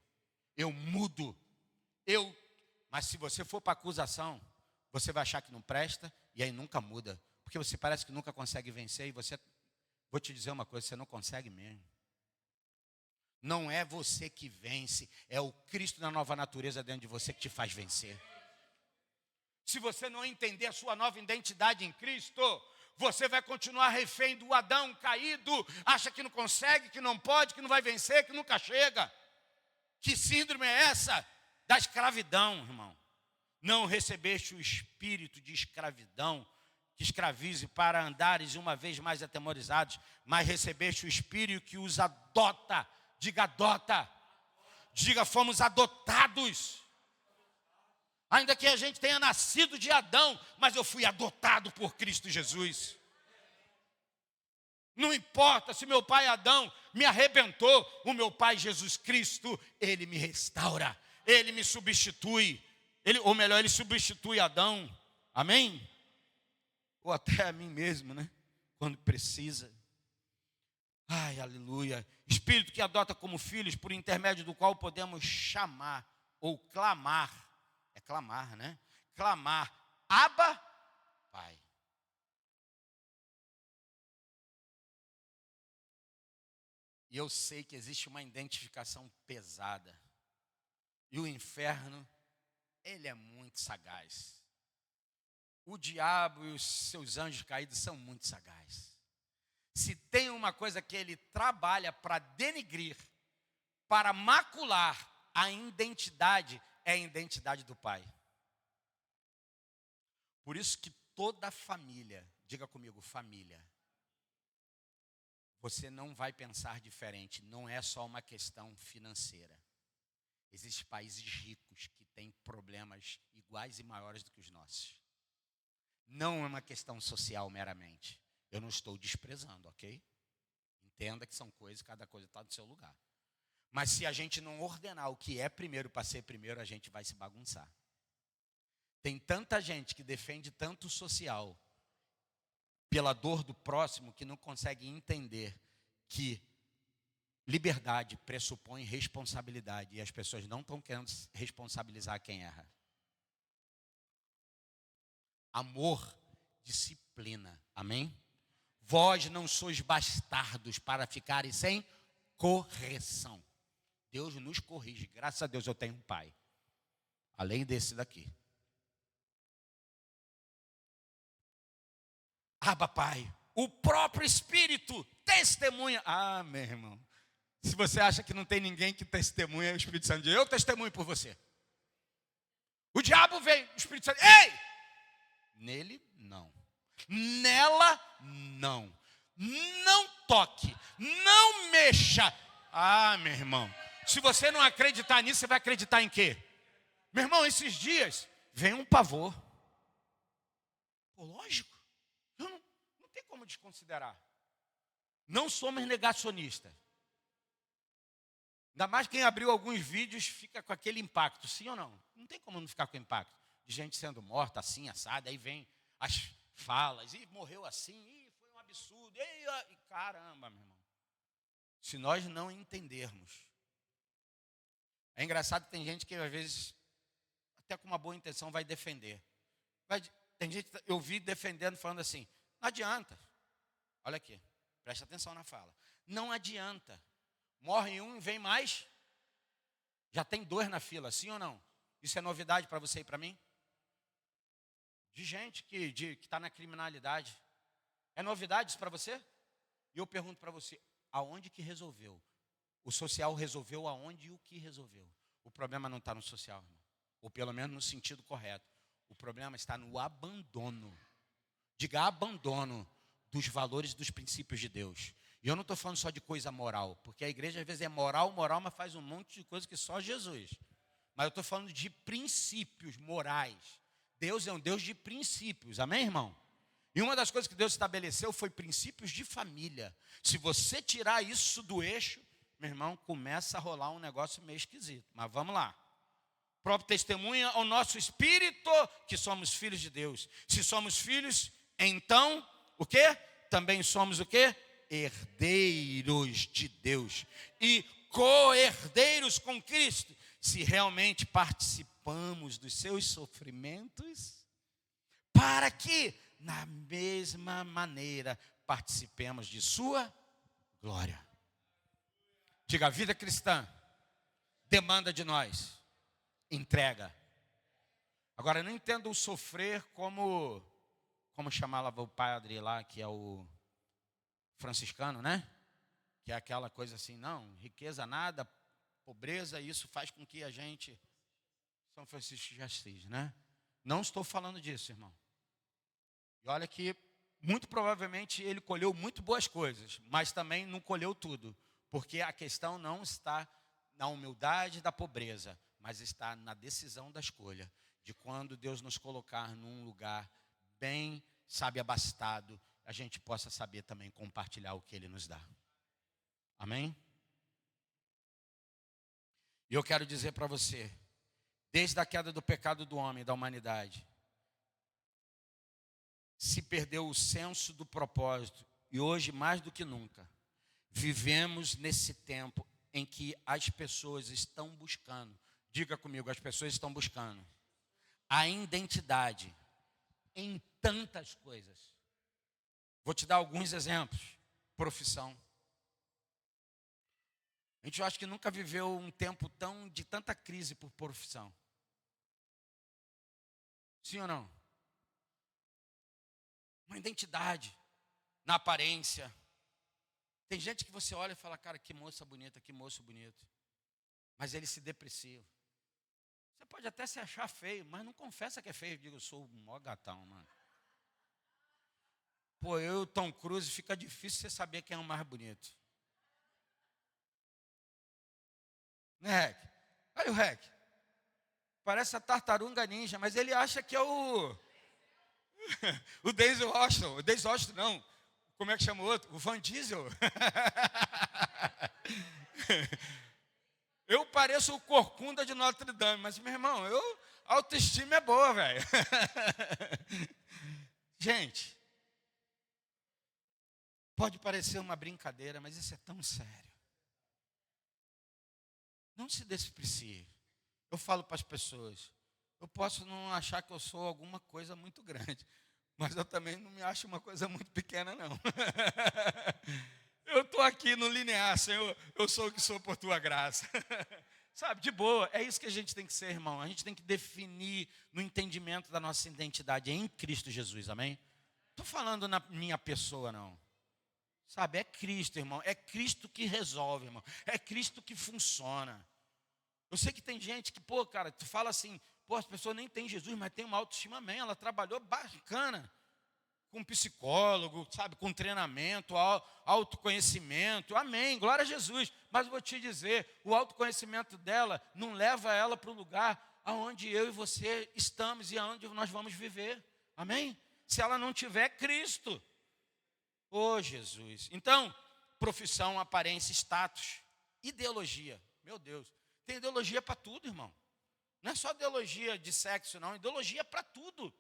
eu mudo, Mas se você for para acusação, você vai achar que não presta e aí nunca muda, porque você parece que nunca consegue vencer e você, vou te dizer uma coisa, você não consegue mesmo. Não é você que vence, é o Cristo da nova natureza dentro de você que te faz vencer. Se você não entender a sua nova identidade em Cristo, você vai continuar refém do Adão caído, acha que não consegue, que não pode, que não vai vencer, que nunca chega. Que síndrome é essa? Da escravidão, irmão. Não recebeste o espírito de escravidão, que escravize para andares uma vez mais atemorizados, mas recebeste o espírito que os adota. Diga adota. Diga fomos adotados. Ainda que a gente tenha nascido de Adão, mas eu fui adotado por Cristo Jesus. Não importa se meu pai Adão me arrebentou, o meu pai Jesus Cristo, ele me restaura, ele me substitui. Ou melhor, ele substitui Adão. Amém? Ou até a mim mesmo, né? Quando precisa. Ai, aleluia. Espírito que adota como filhos, por intermédio do qual podemos chamar ou clamar. É clamar, né? Clamar. Abba, Pai. E eu sei que existe uma identificação pesada. E o inferno, ele é muito sagaz. O diabo e os seus anjos caídos são muito sagazes. Se tem uma coisa que ele trabalha para denigrir, para macular a identidade, é a identidade do Pai. Por isso que toda família, diga comigo, família, você não vai pensar diferente, não é só uma questão financeira. Existem países ricos que têm problemas iguais e maiores do que os nossos. não é uma questão social meramente. Eu não estou desprezando, ok? Entenda que são coisas, cada coisa está no seu lugar. Mas se a gente não ordenar o que é primeiro para ser primeiro, a gente vai se bagunçar. Tem tanta gente que defende tanto o social pela dor do próximo que não consegue entender que liberdade pressupõe responsabilidade e as pessoas não estão querendo responsabilizar quem erra. Amor, disciplina. Amém? Vós não sois bastardos para ficarem sem correção. Deus nos corrige. Graças a Deus eu tenho um pai. Além desse daqui. Abba, Pai. O próprio Espírito testemunha. Ah, meu irmão. Se você acha que não tem ninguém que testemunha, o Espírito Santo diz, eu testemunho por você. O diabo vem, o Espírito Santo, ei! Nele, não. Nela, não. Não toque, não mexa. Ah, meu irmão, se você não acreditar nisso, você vai acreditar em quê? Meu irmão, esses dias, vem um pavor. Pô, lógico, não tem como desconsiderar. Não somos negacionistas. Ainda mais quem abriu alguns vídeos fica com aquele impacto, sim ou não? Não tem como não ficar com impacto. De gente sendo morta, assim, assada, aí vem as falas, e morreu assim, e foi um absurdo, e caramba, meu irmão. Se nós não entendermos. É engraçado que tem gente que às vezes, até com uma boa intenção, vai defender. Tem gente que eu vi defendendo, falando assim, não adianta. Olha aqui, presta atenção na fala. Não adianta. Morre um e vem mais. Já tem 2 na fila, sim ou não? Isso é novidade para você e para mim? De gente que está na criminalidade. É novidade isso para você? E eu pergunto para você, aonde que resolveu? O social resolveu aonde e o que resolveu? O problema não está no social, irmão. Ou pelo menos no sentido correto. O problema está no abandono. Diga abandono dos valores e dos princípios de Deus. E eu não estou falando só de coisa moral, porque a igreja às vezes é moral, mas faz um monte de coisa que só Jesus. Mas eu estou falando de princípios morais. Deus é um Deus de princípios, amém, irmão? E uma das coisas que Deus estabeleceu foi princípios de família. Se você tirar isso do eixo, meu irmão, começa a rolar um negócio meio esquisito. Mas vamos lá. Próprio testemunha ao nosso espírito que somos filhos de Deus. Se somos filhos, então, o quê? Também somos o quê? Herdeiros de Deus. E co-herdeiros com Cristo. Se realmente participamos dos seus sofrimentos, para que, na mesma maneira, participemos de sua glória. Diga, a vida cristã demanda de nós entrega. Agora, não entendo o sofrer como chamava o padre lá, que é o franciscano, né? Que é aquela coisa assim, não, riqueza nada, pobreza, isso faz com que a gente... São Francisco de Assis, né? Não estou falando disso, irmão. E olha que, muito provavelmente, ele colheu muito boas coisas, mas também não colheu tudo. Porque a questão não está na humildade da pobreza, mas está na decisão da escolha. De quando Deus nos colocar num lugar bem, sabe, abastado, a gente possa saber também compartilhar o que Ele nos dá. Amém? E eu quero dizer para você, desde a queda do pecado do homem, da humanidade, se perdeu o senso do propósito. E hoje, mais do que nunca, vivemos nesse tempo em que as pessoas estão buscando, diga comigo, as pessoas estão buscando a identidade em tantas coisas. Vou te dar alguns exemplos. Profissão. A gente acha que nunca viveu um tempo de tanta crise por profissão. Sim ou não? Uma identidade na aparência. Tem gente que você olha e fala, cara, que moça bonita, que moço bonito. Mas ele se deprecia. Você pode até se achar feio, mas não confessa que é feio. Diga, eu sou o maior gatão, mano. Pô, eu e o Tom Cruise, fica difícil você saber quem é o mais bonito. Né, Rec? Olha o Rec. Parece a tartaruga ninja, mas ele acha que é o... O Denzel Washington não. Como é que chama o outro? O Van Diesel. Eu pareço o Corcunda de Notre Dame, mas, meu irmão, a autoestima é boa, velho. Gente, pode parecer uma brincadeira, mas isso é tão sério. Não se desprecie. Eu falo para as pessoas, eu posso não achar que eu sou alguma coisa muito grande, mas eu também não me acho uma coisa muito pequena, não. Eu estou aqui no linear, Senhor, eu sou o que sou por tua graça. Sabe, de boa, é isso que a gente tem que ser, irmão. A gente tem que definir no entendimento da nossa identidade em Cristo Jesus, amém? Estou falando na minha pessoa, não. Sabe, é Cristo, irmão. É Cristo que resolve, irmão. É Cristo que funciona. Eu sei que tem gente que, pô, cara, tu fala assim, pô, as pessoas nem têm Jesus, mas tem uma autoestima, amém. Ela trabalhou bacana. Com psicólogo, sabe, com treinamento, autoconhecimento, amém, glória a Jesus. Mas eu vou te dizer, o autoconhecimento dela não leva ela para o lugar aonde eu e você estamos e aonde nós vamos viver, amém? Se ela não tiver Cristo, oh Jesus. Então, profissão, aparência, status, ideologia, meu Deus, tem ideologia para tudo, irmão. Não é só ideologia de sexo, não, ideologia para tudo.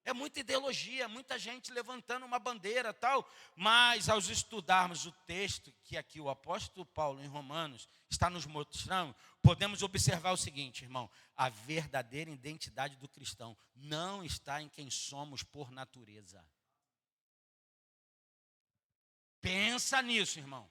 É muita ideologia, muita gente levantando uma bandeira tal, mas ao estudarmos o texto que aqui o apóstolo Paulo em Romanos está nos mostrando, podemos observar o seguinte, irmão, a verdadeira identidade do cristão não está em quem somos por natureza. Pensa nisso, irmão.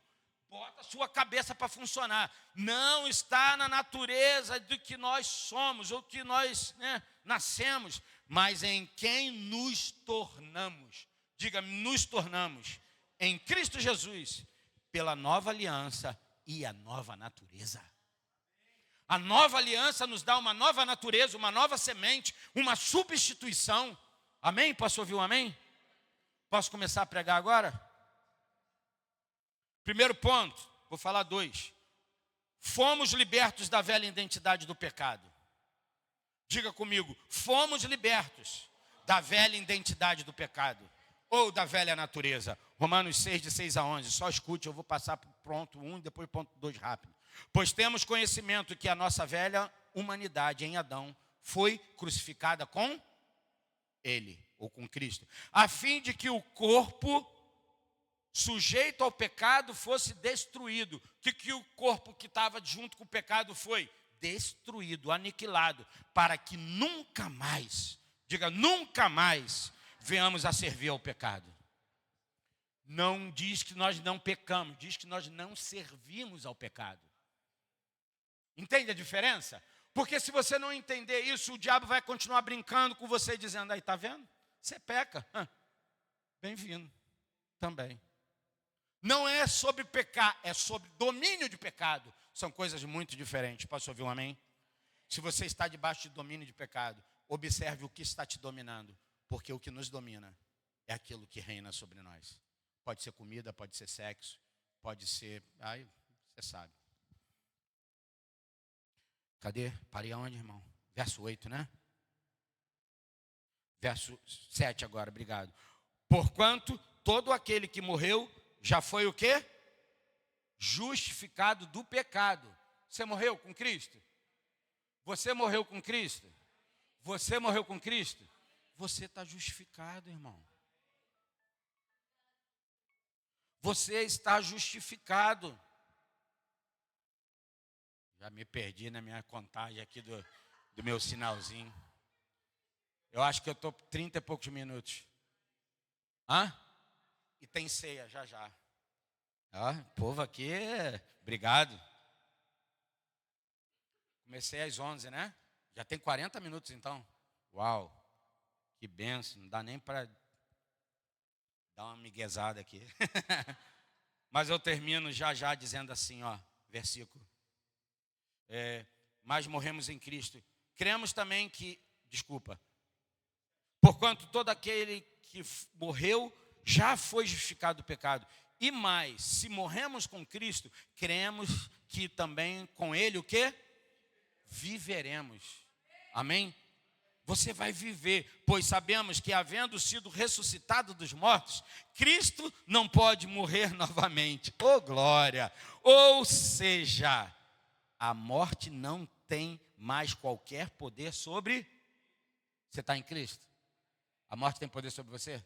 Bota a sua cabeça para funcionar. Não está na natureza do que nós somos, ou que nós nascemos, mas em quem nos tornamos. Diga, nos tornamos em Cristo Jesus, pela nova aliança e a nova natureza. A nova aliança nos dá uma nova natureza, uma nova semente, uma substituição. Amém? Posso ouvir um amém? Posso começar a pregar agora? Primeiro ponto, vou falar 2. Fomos libertos da velha identidade do pecado. Diga comigo, fomos libertos da velha identidade do pecado, ou da velha natureza. Romanos 6, de 6 a 11, só escute, eu vou passar para o ponto 1 e depois ponto 2 rápido. Pois temos conhecimento que a nossa velha humanidade em Adão foi crucificada com ele, ou com Cristo, a fim de que o corpo sujeito ao pecado fosse destruído. O que o corpo que estava junto com o pecado foi? Destruído, aniquilado, para que nunca mais, diga, nunca mais venhamos a servir ao pecado. Não diz que nós não pecamos, diz que nós não servimos ao pecado. Entende a diferença? Porque se você não entender isso, o diabo vai continuar brincando com você, dizendo, aí, tá vendo? Você peca. Bem-vindo também. Não é sobre pecar, é sobre domínio de pecado. São coisas muito diferentes. Posso ouvir um amém? Se você está debaixo de domínio de pecado, observe o que está te dominando. Porque o que nos domina é aquilo que reina sobre nós. Pode ser comida, pode ser sexo, pode ser... Ai, você sabe. Cadê? Parei aonde, irmão? Verso 8, né? Verso 7 agora, obrigado. Porquanto todo aquele que morreu já foi o quê? Justificado do pecado. Você morreu com Cristo? Você morreu com Cristo? Você morreu com Cristo? Você está justificado, irmão. Você está justificado. Já me perdi na minha contagem aqui do meu sinalzinho. Eu acho que eu estou 30 e poucos minutos. Hã? E tem ceia, já já. O povo aqui, obrigado. Comecei às 11, né? Já tem 40 minutos então. Uau, que benção. Não dá nem para dar uma miguezada aqui. Mas eu termino já já dizendo assim, ó, versículo. Mas morremos em Cristo. Cremos também que, porquanto todo aquele que morreu já foi justificado do pecado. E mais, se morremos com Cristo, cremos que também com Ele o quê? Viveremos. Amém? Você vai viver, pois sabemos que, havendo sido ressuscitado dos mortos, Cristo não pode morrer novamente. Oh, glória! Ou seja, a morte não tem mais qualquer poder sobre... Você está em Cristo? A morte tem poder sobre você?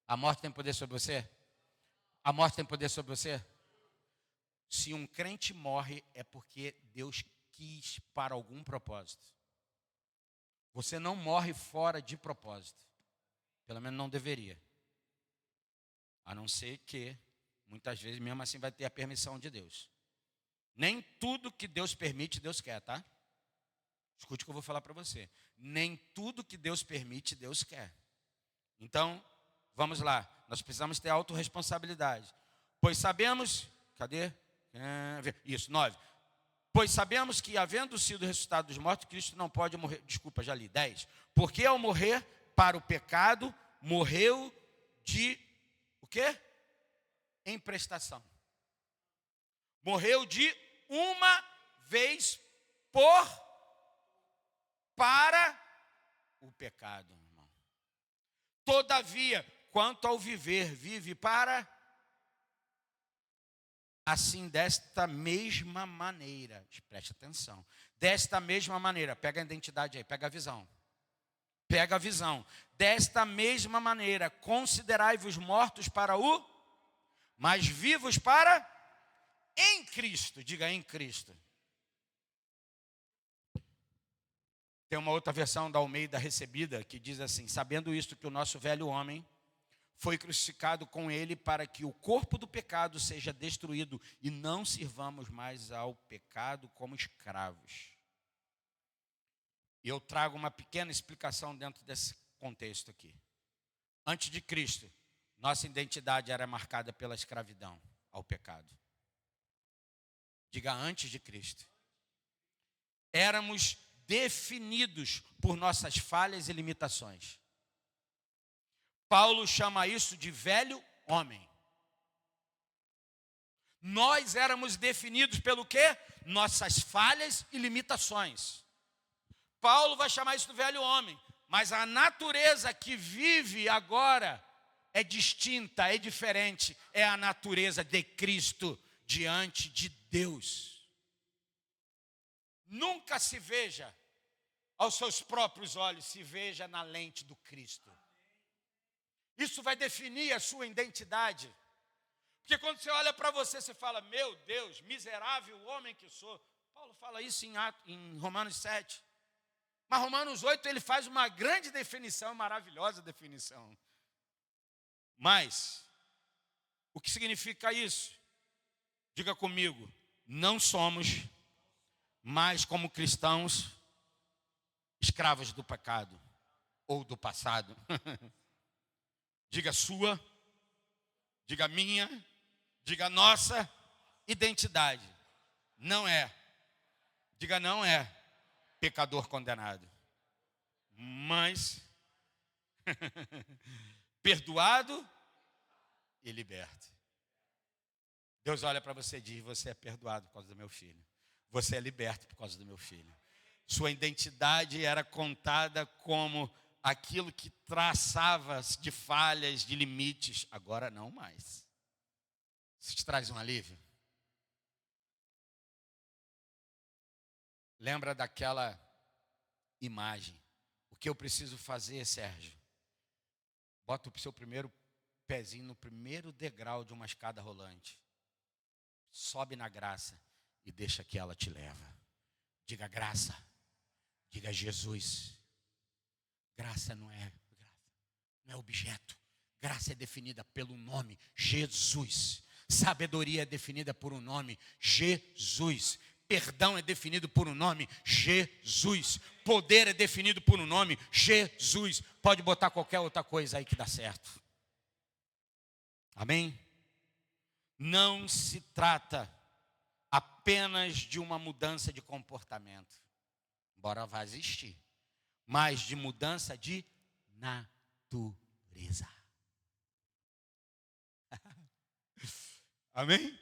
A morte tem poder sobre você? A morte tem poder sobre você? Se um crente morre, é porque Deus quis para algum propósito. Você não morre fora de propósito. Pelo menos não deveria. A não ser que, muitas vezes, mesmo assim, vai ter a permissão de Deus. Nem tudo que Deus permite, Deus quer, tá? Escute o que eu vou falar para você. Nem tudo que Deus permite, Deus quer. Então, vamos lá. Nós precisamos ter autorresponsabilidade. Pois sabemos... Cadê? Isso, 9. Pois sabemos que, havendo sido ressuscitado dos mortos, Cristo não pode morrer. Desculpa, já li. 10. Porque ao morrer para o pecado, morreu de... O quê? Emprestação. Morreu de uma vez para o pecado, irmão. Todavia, quanto ao viver, vive para... Assim, desta mesma maneira, preste atenção, desta mesma maneira, pega a identidade aí, pega a visão. Pega a visão. Desta mesma maneira, considerai-vos mortos para o, mas vivos para em Cristo. Diga em Cristo. Tem uma outra versão da Almeida Recebida que diz assim: sabendo isto, que o nosso velho homem foi crucificado com ele para que o corpo do pecado seja destruído e não sirvamos mais ao pecado como escravos. E eu trago uma pequena explicação dentro desse contexto aqui. Antes de Cristo, nossa identidade era marcada pela escravidão ao pecado. Diga, antes de Cristo. Éramos definidos por nossas falhas e limitações. Paulo chama isso de velho homem. Nós éramos definidos pelo quê? Nossas falhas e limitações. Paulo vai chamar isso de velho homem. Mas a natureza que vive agora é distinta, é diferente. É a natureza de Cristo diante de Deus. Nunca se veja aos seus próprios olhos, se veja na lente do Cristo. Isso vai definir a sua identidade. Porque quando você olha para você, você fala: meu Deus, miserável homem que sou. Paulo fala isso em Romanos 7. Mas Romanos 8 ele faz uma grande definição, maravilhosa definição. Mas, o que significa isso? Diga comigo: não somos mais como cristãos escravos do pecado ou do passado. Diga sua, diga minha, diga nossa identidade. Não é. Diga não é pecador condenado. Mas perdoado e liberto. Deus olha para você e diz: você é perdoado por causa do meu filho. Você é liberto por causa do meu filho. Sua identidade era contada como aquilo que traçava de falhas, de limites. Agora não mais. Isso te traz um alívio? Lembra daquela imagem? O que eu preciso fazer, Sérgio? Bota o seu primeiro pezinho no primeiro degrau de uma escada rolante. Sobe na graça e deixa que ela te leva. Diga graça. Diga Jesus. Graça não é objeto. Graça é definida pelo nome Jesus. Sabedoria é definida por um nome Jesus. Perdão é definido por um nome Jesus. Poder é definido por um nome Jesus. Pode botar qualquer outra coisa aí que dá certo. Amém? Não se trata apenas de uma mudança de comportamento, embora vá existir, mas de mudança de natureza. Amém?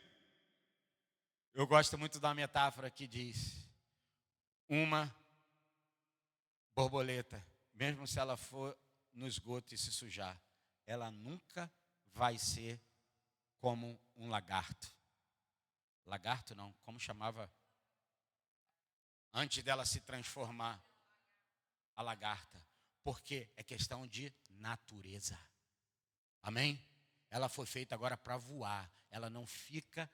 Eu gosto muito da metáfora que diz: uma borboleta, mesmo se ela for no esgoto e se sujar, ela nunca vai ser como um lagarto. Lagarto não, como chamava antes dela se transformar? A lagarta. Porque é questão de natureza. Amém? Ela foi feita agora para voar. Ela não fica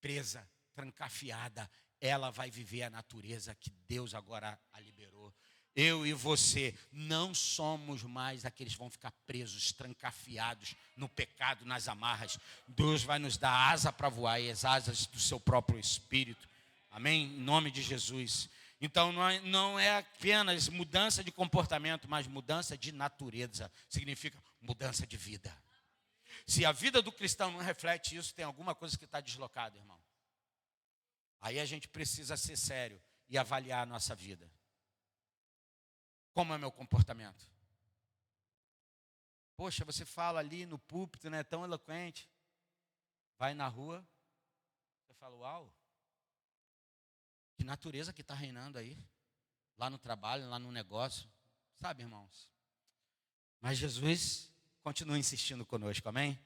presa, trancafiada. Ela vai viver a natureza que Deus agora a liberou. Eu e você não somos mais aqueles que vão ficar presos, trancafiados no pecado, nas amarras. Deus vai nos dar asa para voar, e as asas do seu próprio espírito. Amém? Em nome de Jesus. Então não é apenas mudança de comportamento, mas mudança de natureza. Significa mudança de vida. Se a vida do cristão não reflete isso, tem alguma coisa que está deslocada, irmão. Aí a gente precisa ser sério e avaliar a nossa vida. Como é meu comportamento? Poxa, você fala ali no púlpito, não é tão eloquente. Vai na rua, você fala, uau, que natureza que está reinando aí. Lá no trabalho, lá no negócio. Sabe, irmãos? Mas Jesus continua insistindo conosco, amém?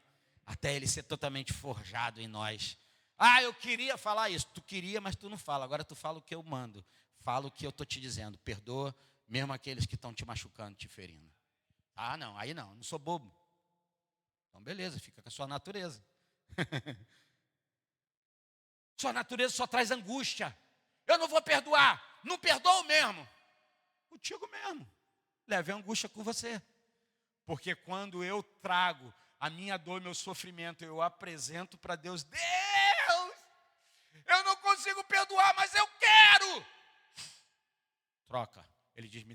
Até ele ser totalmente forjado em nós. Ah, eu queria falar isso. Tu queria, mas tu não fala. Agora tu fala o que eu mando. Fala o que eu estou te dizendo. Perdoa mesmo aqueles que estão te machucando, te ferindo. Ah, não, aí não sou bobo. Então beleza, fica com a sua natureza. Sua natureza só traz angústia. Eu não vou perdoar, não perdoo mesmo. Contigo mesmo. Leve a angústia com você. Porque quando eu trago a minha dor, meu sofrimento, eu apresento para Deus. Deus, eu não consigo perdoar, mas eu quero. Troca. Ele diz, me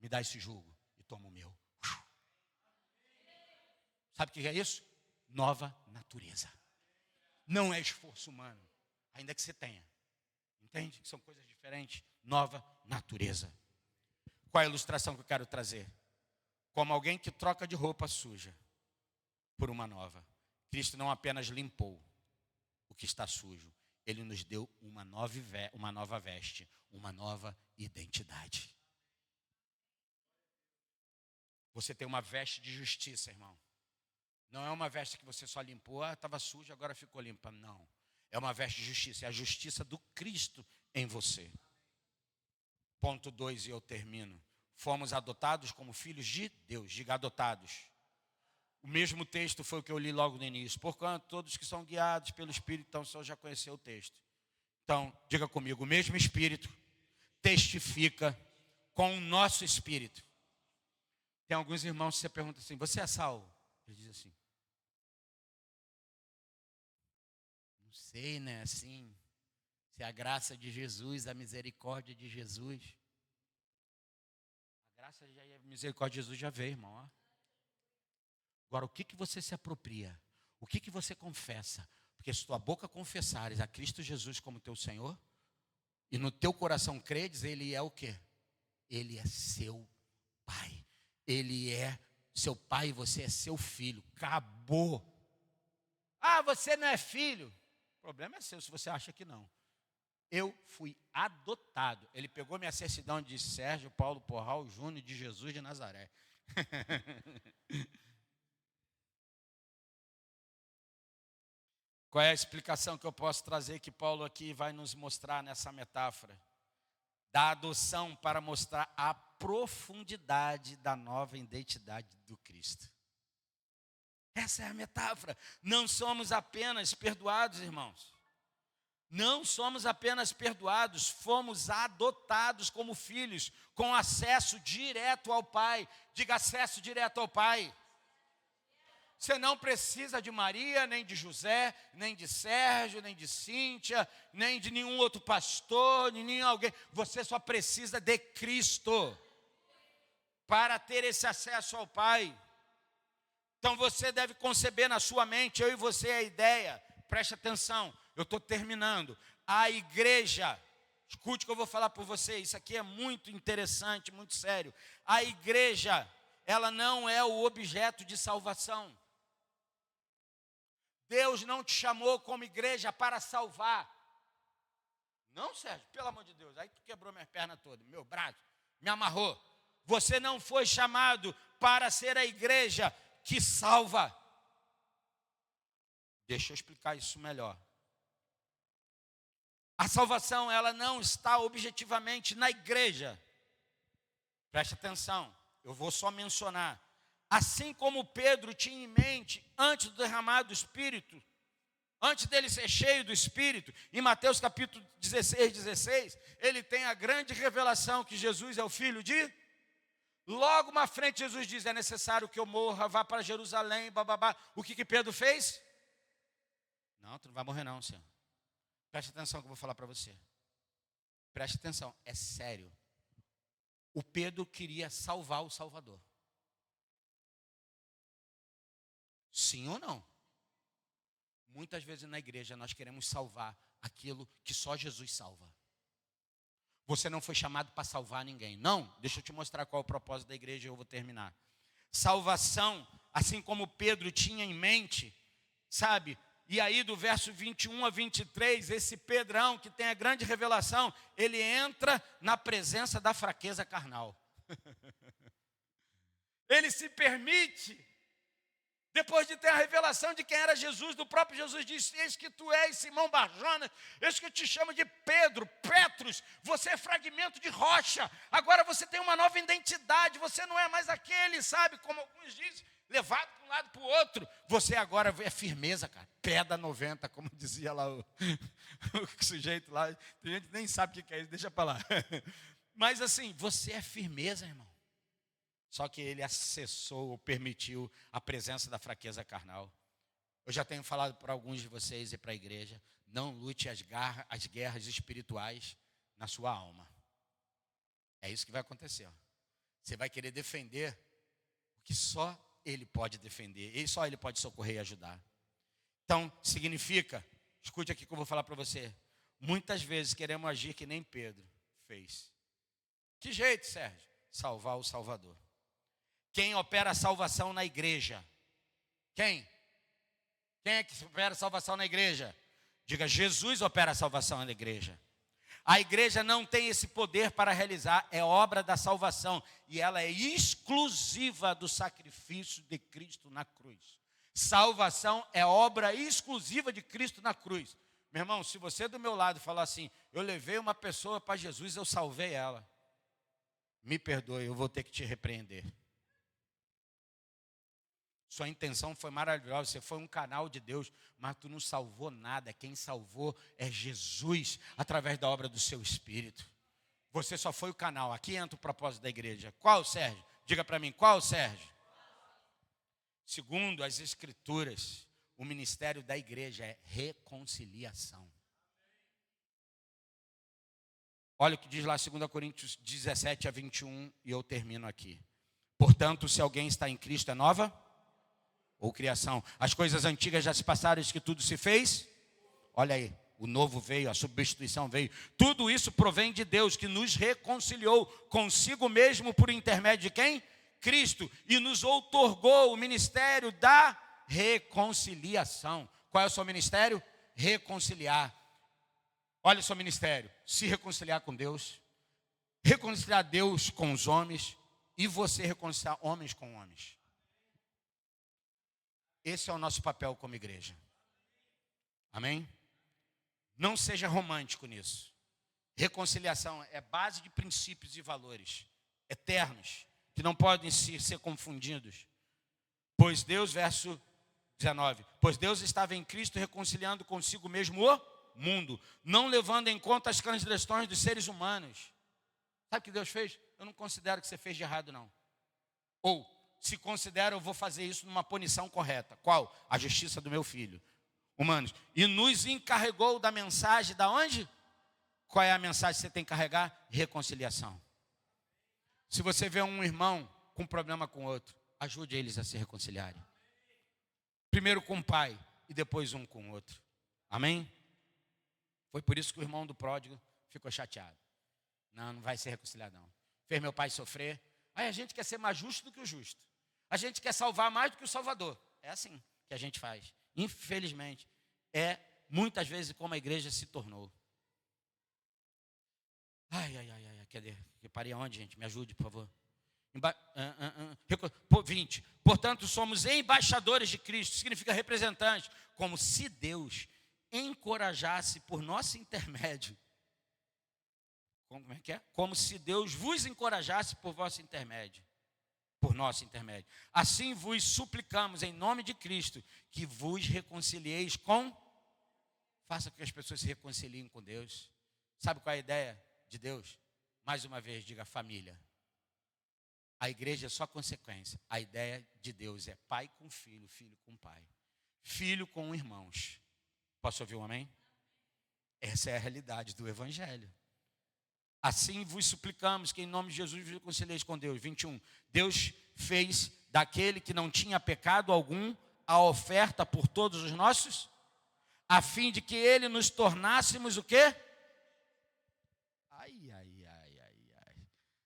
dá esse jugo e toma o meu. Sabe o que é isso? Nova natureza. Não é esforço humano, ainda que você tenha. Entende? São coisas diferentes. Nova natureza. Qual é a ilustração que eu quero trazer? Como alguém que troca de roupa suja por uma nova. Cristo não apenas limpou o que está sujo, ele nos deu uma nova veste, uma nova identidade. Você tem uma veste de justiça, irmão. Não é uma veste que você só limpou, estava suja, agora ficou limpa. Não. É uma veste de justiça, é a justiça do Cristo em você. Ponto 2, e eu termino. Fomos adotados como filhos de Deus. Diga adotados. O mesmo texto foi o que eu li logo no início. Porquanto todos que são guiados pelo Espírito, então o senhor já conheceu o texto. Então, diga comigo, o mesmo Espírito testifica com o nosso Espírito. Tem alguns irmãos que você pergunta assim, você é salvo? Ele diz assim, não sei, né, assim, se a graça de Jesus, a misericórdia de Jesus. A graça e a misericórdia de Jesus já veio, irmão, ó. Agora, o que você se apropria? O que você confessa? Porque se tua boca confessares a Cristo Jesus como teu Senhor, e no teu coração credes, Ele é o quê? Ele é seu Pai. Ele é seu pai e você é seu filho. Acabou. Ah, você não é filho. O problema é seu se você acha que não. Eu fui adotado. Ele pegou minha certidão de Sérgio Paulo Porral Júnior de Jesus de Nazaré. Qual é a explicação que eu posso trazer que Paulo aqui vai nos mostrar nessa metáfora? Da adoção para mostrar a profundidade da nova identidade do Cristo. Essa é a metáfora. Não somos apenas perdoados, irmãos. Não somos apenas perdoados, fomos adotados como filhos, com acesso direto ao Pai. Diga acesso direto ao Pai. Você não precisa de Maria, nem de José, nem de Sérgio, nem de Cíntia, nem de nenhum outro pastor, nem alguém. Você só precisa de Cristo para ter esse acesso ao Pai. Então você deve conceber na sua mente, eu e você, a ideia. Preste atenção, eu estou terminando. A igreja, escute o que eu vou falar por você, isso aqui é muito interessante, muito sério. A igreja, ela não é o objeto de salvação. Deus não te chamou como igreja para salvar. Não, Sérgio, pelo amor de Deus, aí tu quebrou minha perna toda, meu braço, me amarrou. Você não foi chamado para ser a igreja que salva. Deixa eu explicar isso melhor. A salvação, ela não está objetivamente na igreja. Preste atenção, eu vou só mencionar. Assim como Pedro tinha em mente, antes do derramar do Espírito, antes dele ser cheio do Espírito, em Mateus capítulo 16, ele tem a grande revelação que Jesus é o Filho de... Logo na frente Jesus diz, é necessário que eu morra, vá para Jerusalém, bababá. O que Pedro fez? Não, tu não vai morrer não, Senhor. Preste atenção que eu vou falar para você. Preste atenção, é sério. O Pedro queria salvar o Salvador. Sim ou não? Muitas vezes na igreja nós queremos salvar aquilo que só Jesus salva. Você não foi chamado para salvar ninguém. Não, deixa eu te mostrar qual é o propósito da igreja e eu vou terminar. Salvação, assim como Pedro tinha em mente, sabe? E aí do verso 21 a 23, esse Pedrão que tem a grande revelação, ele entra na presença da fraqueza carnal. Ele se permite... Depois de ter a revelação de quem era Jesus, do próprio Jesus disse, eis que tu és Simão Barjona, eis que eu te chamo de Pedro, Petrus, você é fragmento de rocha, agora você tem uma nova identidade, você não é mais aquele, sabe, como alguns dizem, levado para um lado para o outro, você agora é firmeza, cara, pé da 90, como dizia lá o sujeito lá, tem gente que nem sabe o que é isso, deixa para lá, mas assim, você é firmeza, irmão. Só que ele acessou ou permitiu a presença da fraqueza carnal. Eu já tenho falado para alguns de vocês e para a igreja, não lute as guerras espirituais na sua alma. É isso que vai acontecer. Você vai querer defender o que só ele pode defender, e só ele pode socorrer e ajudar. Então, significa, escute aqui que eu vou falar para você, muitas vezes queremos agir que nem Pedro fez. Que jeito, Sérgio? Salvar o Salvador. Quem opera a salvação na igreja? Quem? Quem é que opera a salvação na igreja? Diga, Jesus opera a salvação na igreja. A igreja não tem esse poder para realizar, é obra da salvação. E ela é exclusiva do sacrifício de Cristo na cruz. Salvação é obra exclusiva de Cristo na cruz. Meu irmão, se você do meu lado falar assim, eu levei uma pessoa para Jesus, eu salvei ela. Me perdoe, eu vou ter que te repreender. Sua intenção foi maravilhosa, você foi um canal de Deus, mas tu não salvou nada. Quem salvou é Jesus, através da obra do seu Espírito. Você só foi o canal. Aqui entra o propósito da igreja. Qual, Sérgio? Diga para mim, qual, Sérgio? Segundo as Escrituras, o ministério da igreja é reconciliação. Olha o que diz lá 2 Coríntios 17 a 21, e eu termino aqui. Portanto, se alguém está em Cristo, é nova ou criação. As coisas antigas já se passaram, isso que tudo se fez. Olha aí, o novo veio, a substituição veio. Tudo isso provém de Deus, que nos reconciliou consigo mesmo por intermédio de quem? Cristo. E nos outorgou o ministério da reconciliação. Qual é o seu ministério? Reconciliar. Olha o seu ministério. Se reconciliar com Deus. Reconciliar Deus com os homens. E você reconciliar homens com homens. Esse é o nosso papel como igreja. Amém? Não seja romântico nisso. Reconciliação é base de princípios e valores eternos, que não podem ser confundidos. Pois Deus, verso 19, pois Deus estava em Cristo reconciliando consigo mesmo o mundo, não levando em conta as transgressões dos seres humanos. Sabe o que Deus fez? Eu não considero que você fez de errado, não. Ou, se considera, eu vou fazer isso numa punição correta. Qual? A justiça do meu filho. Humanos. E nos encarregou da mensagem, da onde? Qual é a mensagem que você tem que carregar? Reconciliação. Se você vê um irmão com problema com outro, ajude eles a se reconciliarem. Primeiro com o pai e depois um com o outro. Amém? Foi por isso que o irmão do pródigo ficou chateado. Não vai ser reconciliado não. Fez meu pai sofrer. Aí a gente quer ser mais justo do que o justo. A gente quer salvar mais do que o Salvador. É assim que a gente faz. Infelizmente, é muitas vezes como a igreja se tornou. Cadê? Eu parei aonde, gente? Me ajude, por favor. 20. Portanto, somos embaixadores de Cristo, significa representantes, como se Deus encorajasse por nosso intermédio. Como é que é? Como se Deus vos encorajasse por vosso intermédio. Por nosso intermédio. Assim vos suplicamos em nome de Cristo que vos reconcilieis com. Faça com que as pessoas se reconciliem com Deus. Sabe qual é a ideia de Deus? Mais uma vez, diga família. A igreja é só consequência. A ideia de Deus é pai com filho, filho com pai, filho com irmãos. Posso ouvir um amém? Essa é a realidade do evangelho. Assim vos suplicamos que em nome de Jesus vos reconcilieis com Deus. 21. Deus fez daquele que não tinha pecado algum a oferta por todos os nossos, a fim de que ele nos tornássemos o quê?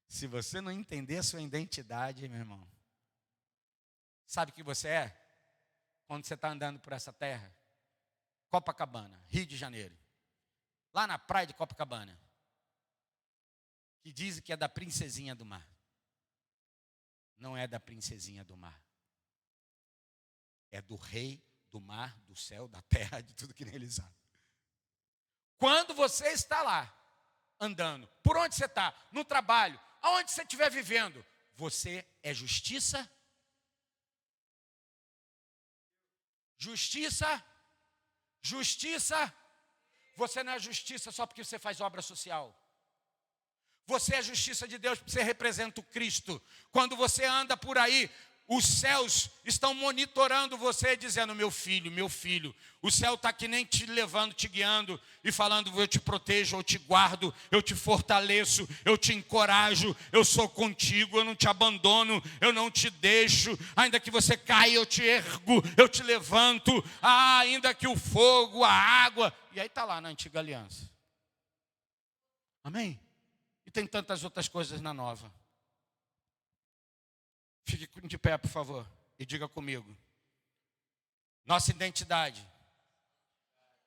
Se você não entender a sua identidade, meu irmão, sabe o que você é? Quando você está andando por essa terra, Copacabana, Rio de Janeiro, lá na praia de Copacabana, que dizem que é da princesinha do mar. Não é da princesinha do mar. É do rei do mar, do céu, da terra, de tudo que nele há. Quando você está lá, andando, por onde você está? No trabalho, aonde você estiver vivendo, você é justiça? Justiça? Justiça? Você não é justiça só porque você faz obra social. Você é justiça de Deus porque você representa o Cristo. Quando você anda por aí, os céus estão monitorando você, dizendo, meu filho. O céu está que nem te levando, te guiando e falando, eu te protejo, eu te guardo, eu te fortaleço, eu te encorajo, eu sou contigo, eu não te abandono, eu não te deixo. Ainda que você caia, eu te ergo, eu te levanto. Ainda que o fogo, a água. E aí está lá na antiga aliança. Amém? E tem tantas outras coisas na nova. Fique de pé, por favor, e diga comigo. Nossa identidade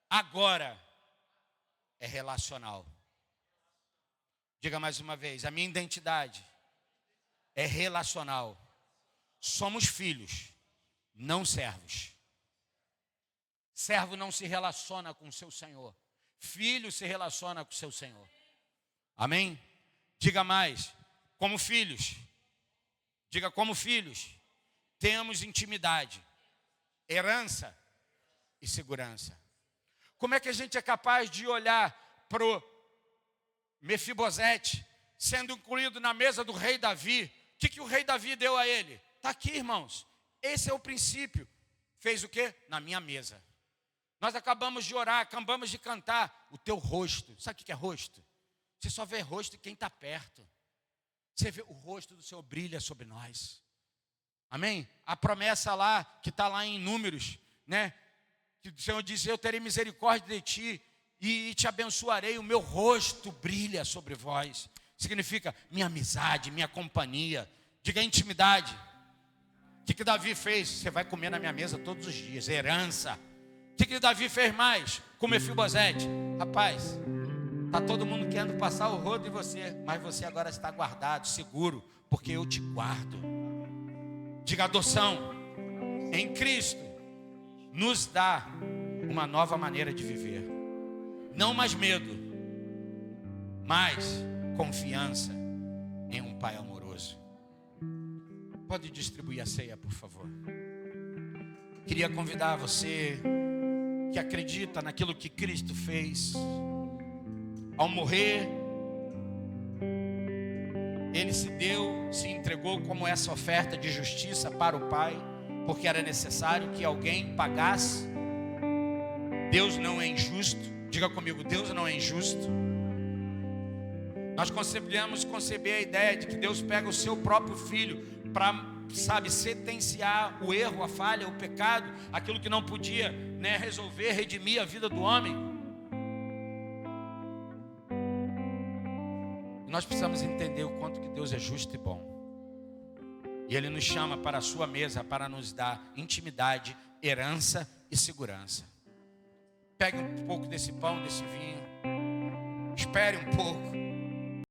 agora é relacional. Diga mais uma vez, a minha identidade é relacional. Somos filhos, não servos. Servo não se relaciona com o seu Senhor. Filho se relaciona com o seu Senhor. Amém? Diga mais, como filhos. Diga, como filhos, temos intimidade, herança e segurança. Como é que a gente é capaz de olhar para o Mefibosete, sendo incluído na mesa do rei Davi? O que o rei Davi deu a ele? Está aqui, irmãos. Esse é o princípio. Fez o quê? Na minha mesa. Nós acabamos de orar, acabamos de cantar. O teu rosto. Sabe o que é rosto? Você só vê rosto de quem está perto. Você vê o rosto do Senhor brilha sobre nós. Amém? A promessa lá, que está lá em Números, né? Que o Senhor diz, eu terei misericórdia de ti e te abençoarei, o meu rosto brilha sobre vós. Significa minha amizade, minha companhia. Diga intimidade. O que Davi fez? Você vai comer na minha mesa todos os dias, herança. O que Davi fez mais com Mefibosete? Rapaz, está todo mundo querendo passar o rodo em você, mas você agora está guardado, seguro, porque eu te guardo. Diga adoção. Em Cristo, nos dá uma nova maneira de viver. Não mais medo, mas confiança em um Pai amoroso. Pode distribuir a ceia, por favor. Queria convidar você que acredita naquilo que Cristo fez. Ao morrer, Ele se deu, se entregou como essa oferta de justiça para o Pai, porque era necessário que alguém pagasse. Deus não é injusto. Diga comigo, Deus não é injusto. Nós conseguimos conceber a ideia de que Deus pega o seu próprio filho para, sentenciar o erro, a falha, o pecado, aquilo que não podia, resolver, redimir a vida do homem. Nós precisamos entender o quanto que Deus é justo e bom. E Ele nos chama para a sua mesa para nos dar intimidade, herança e segurança. Pegue um pouco desse pão, desse vinho. Espere um pouco.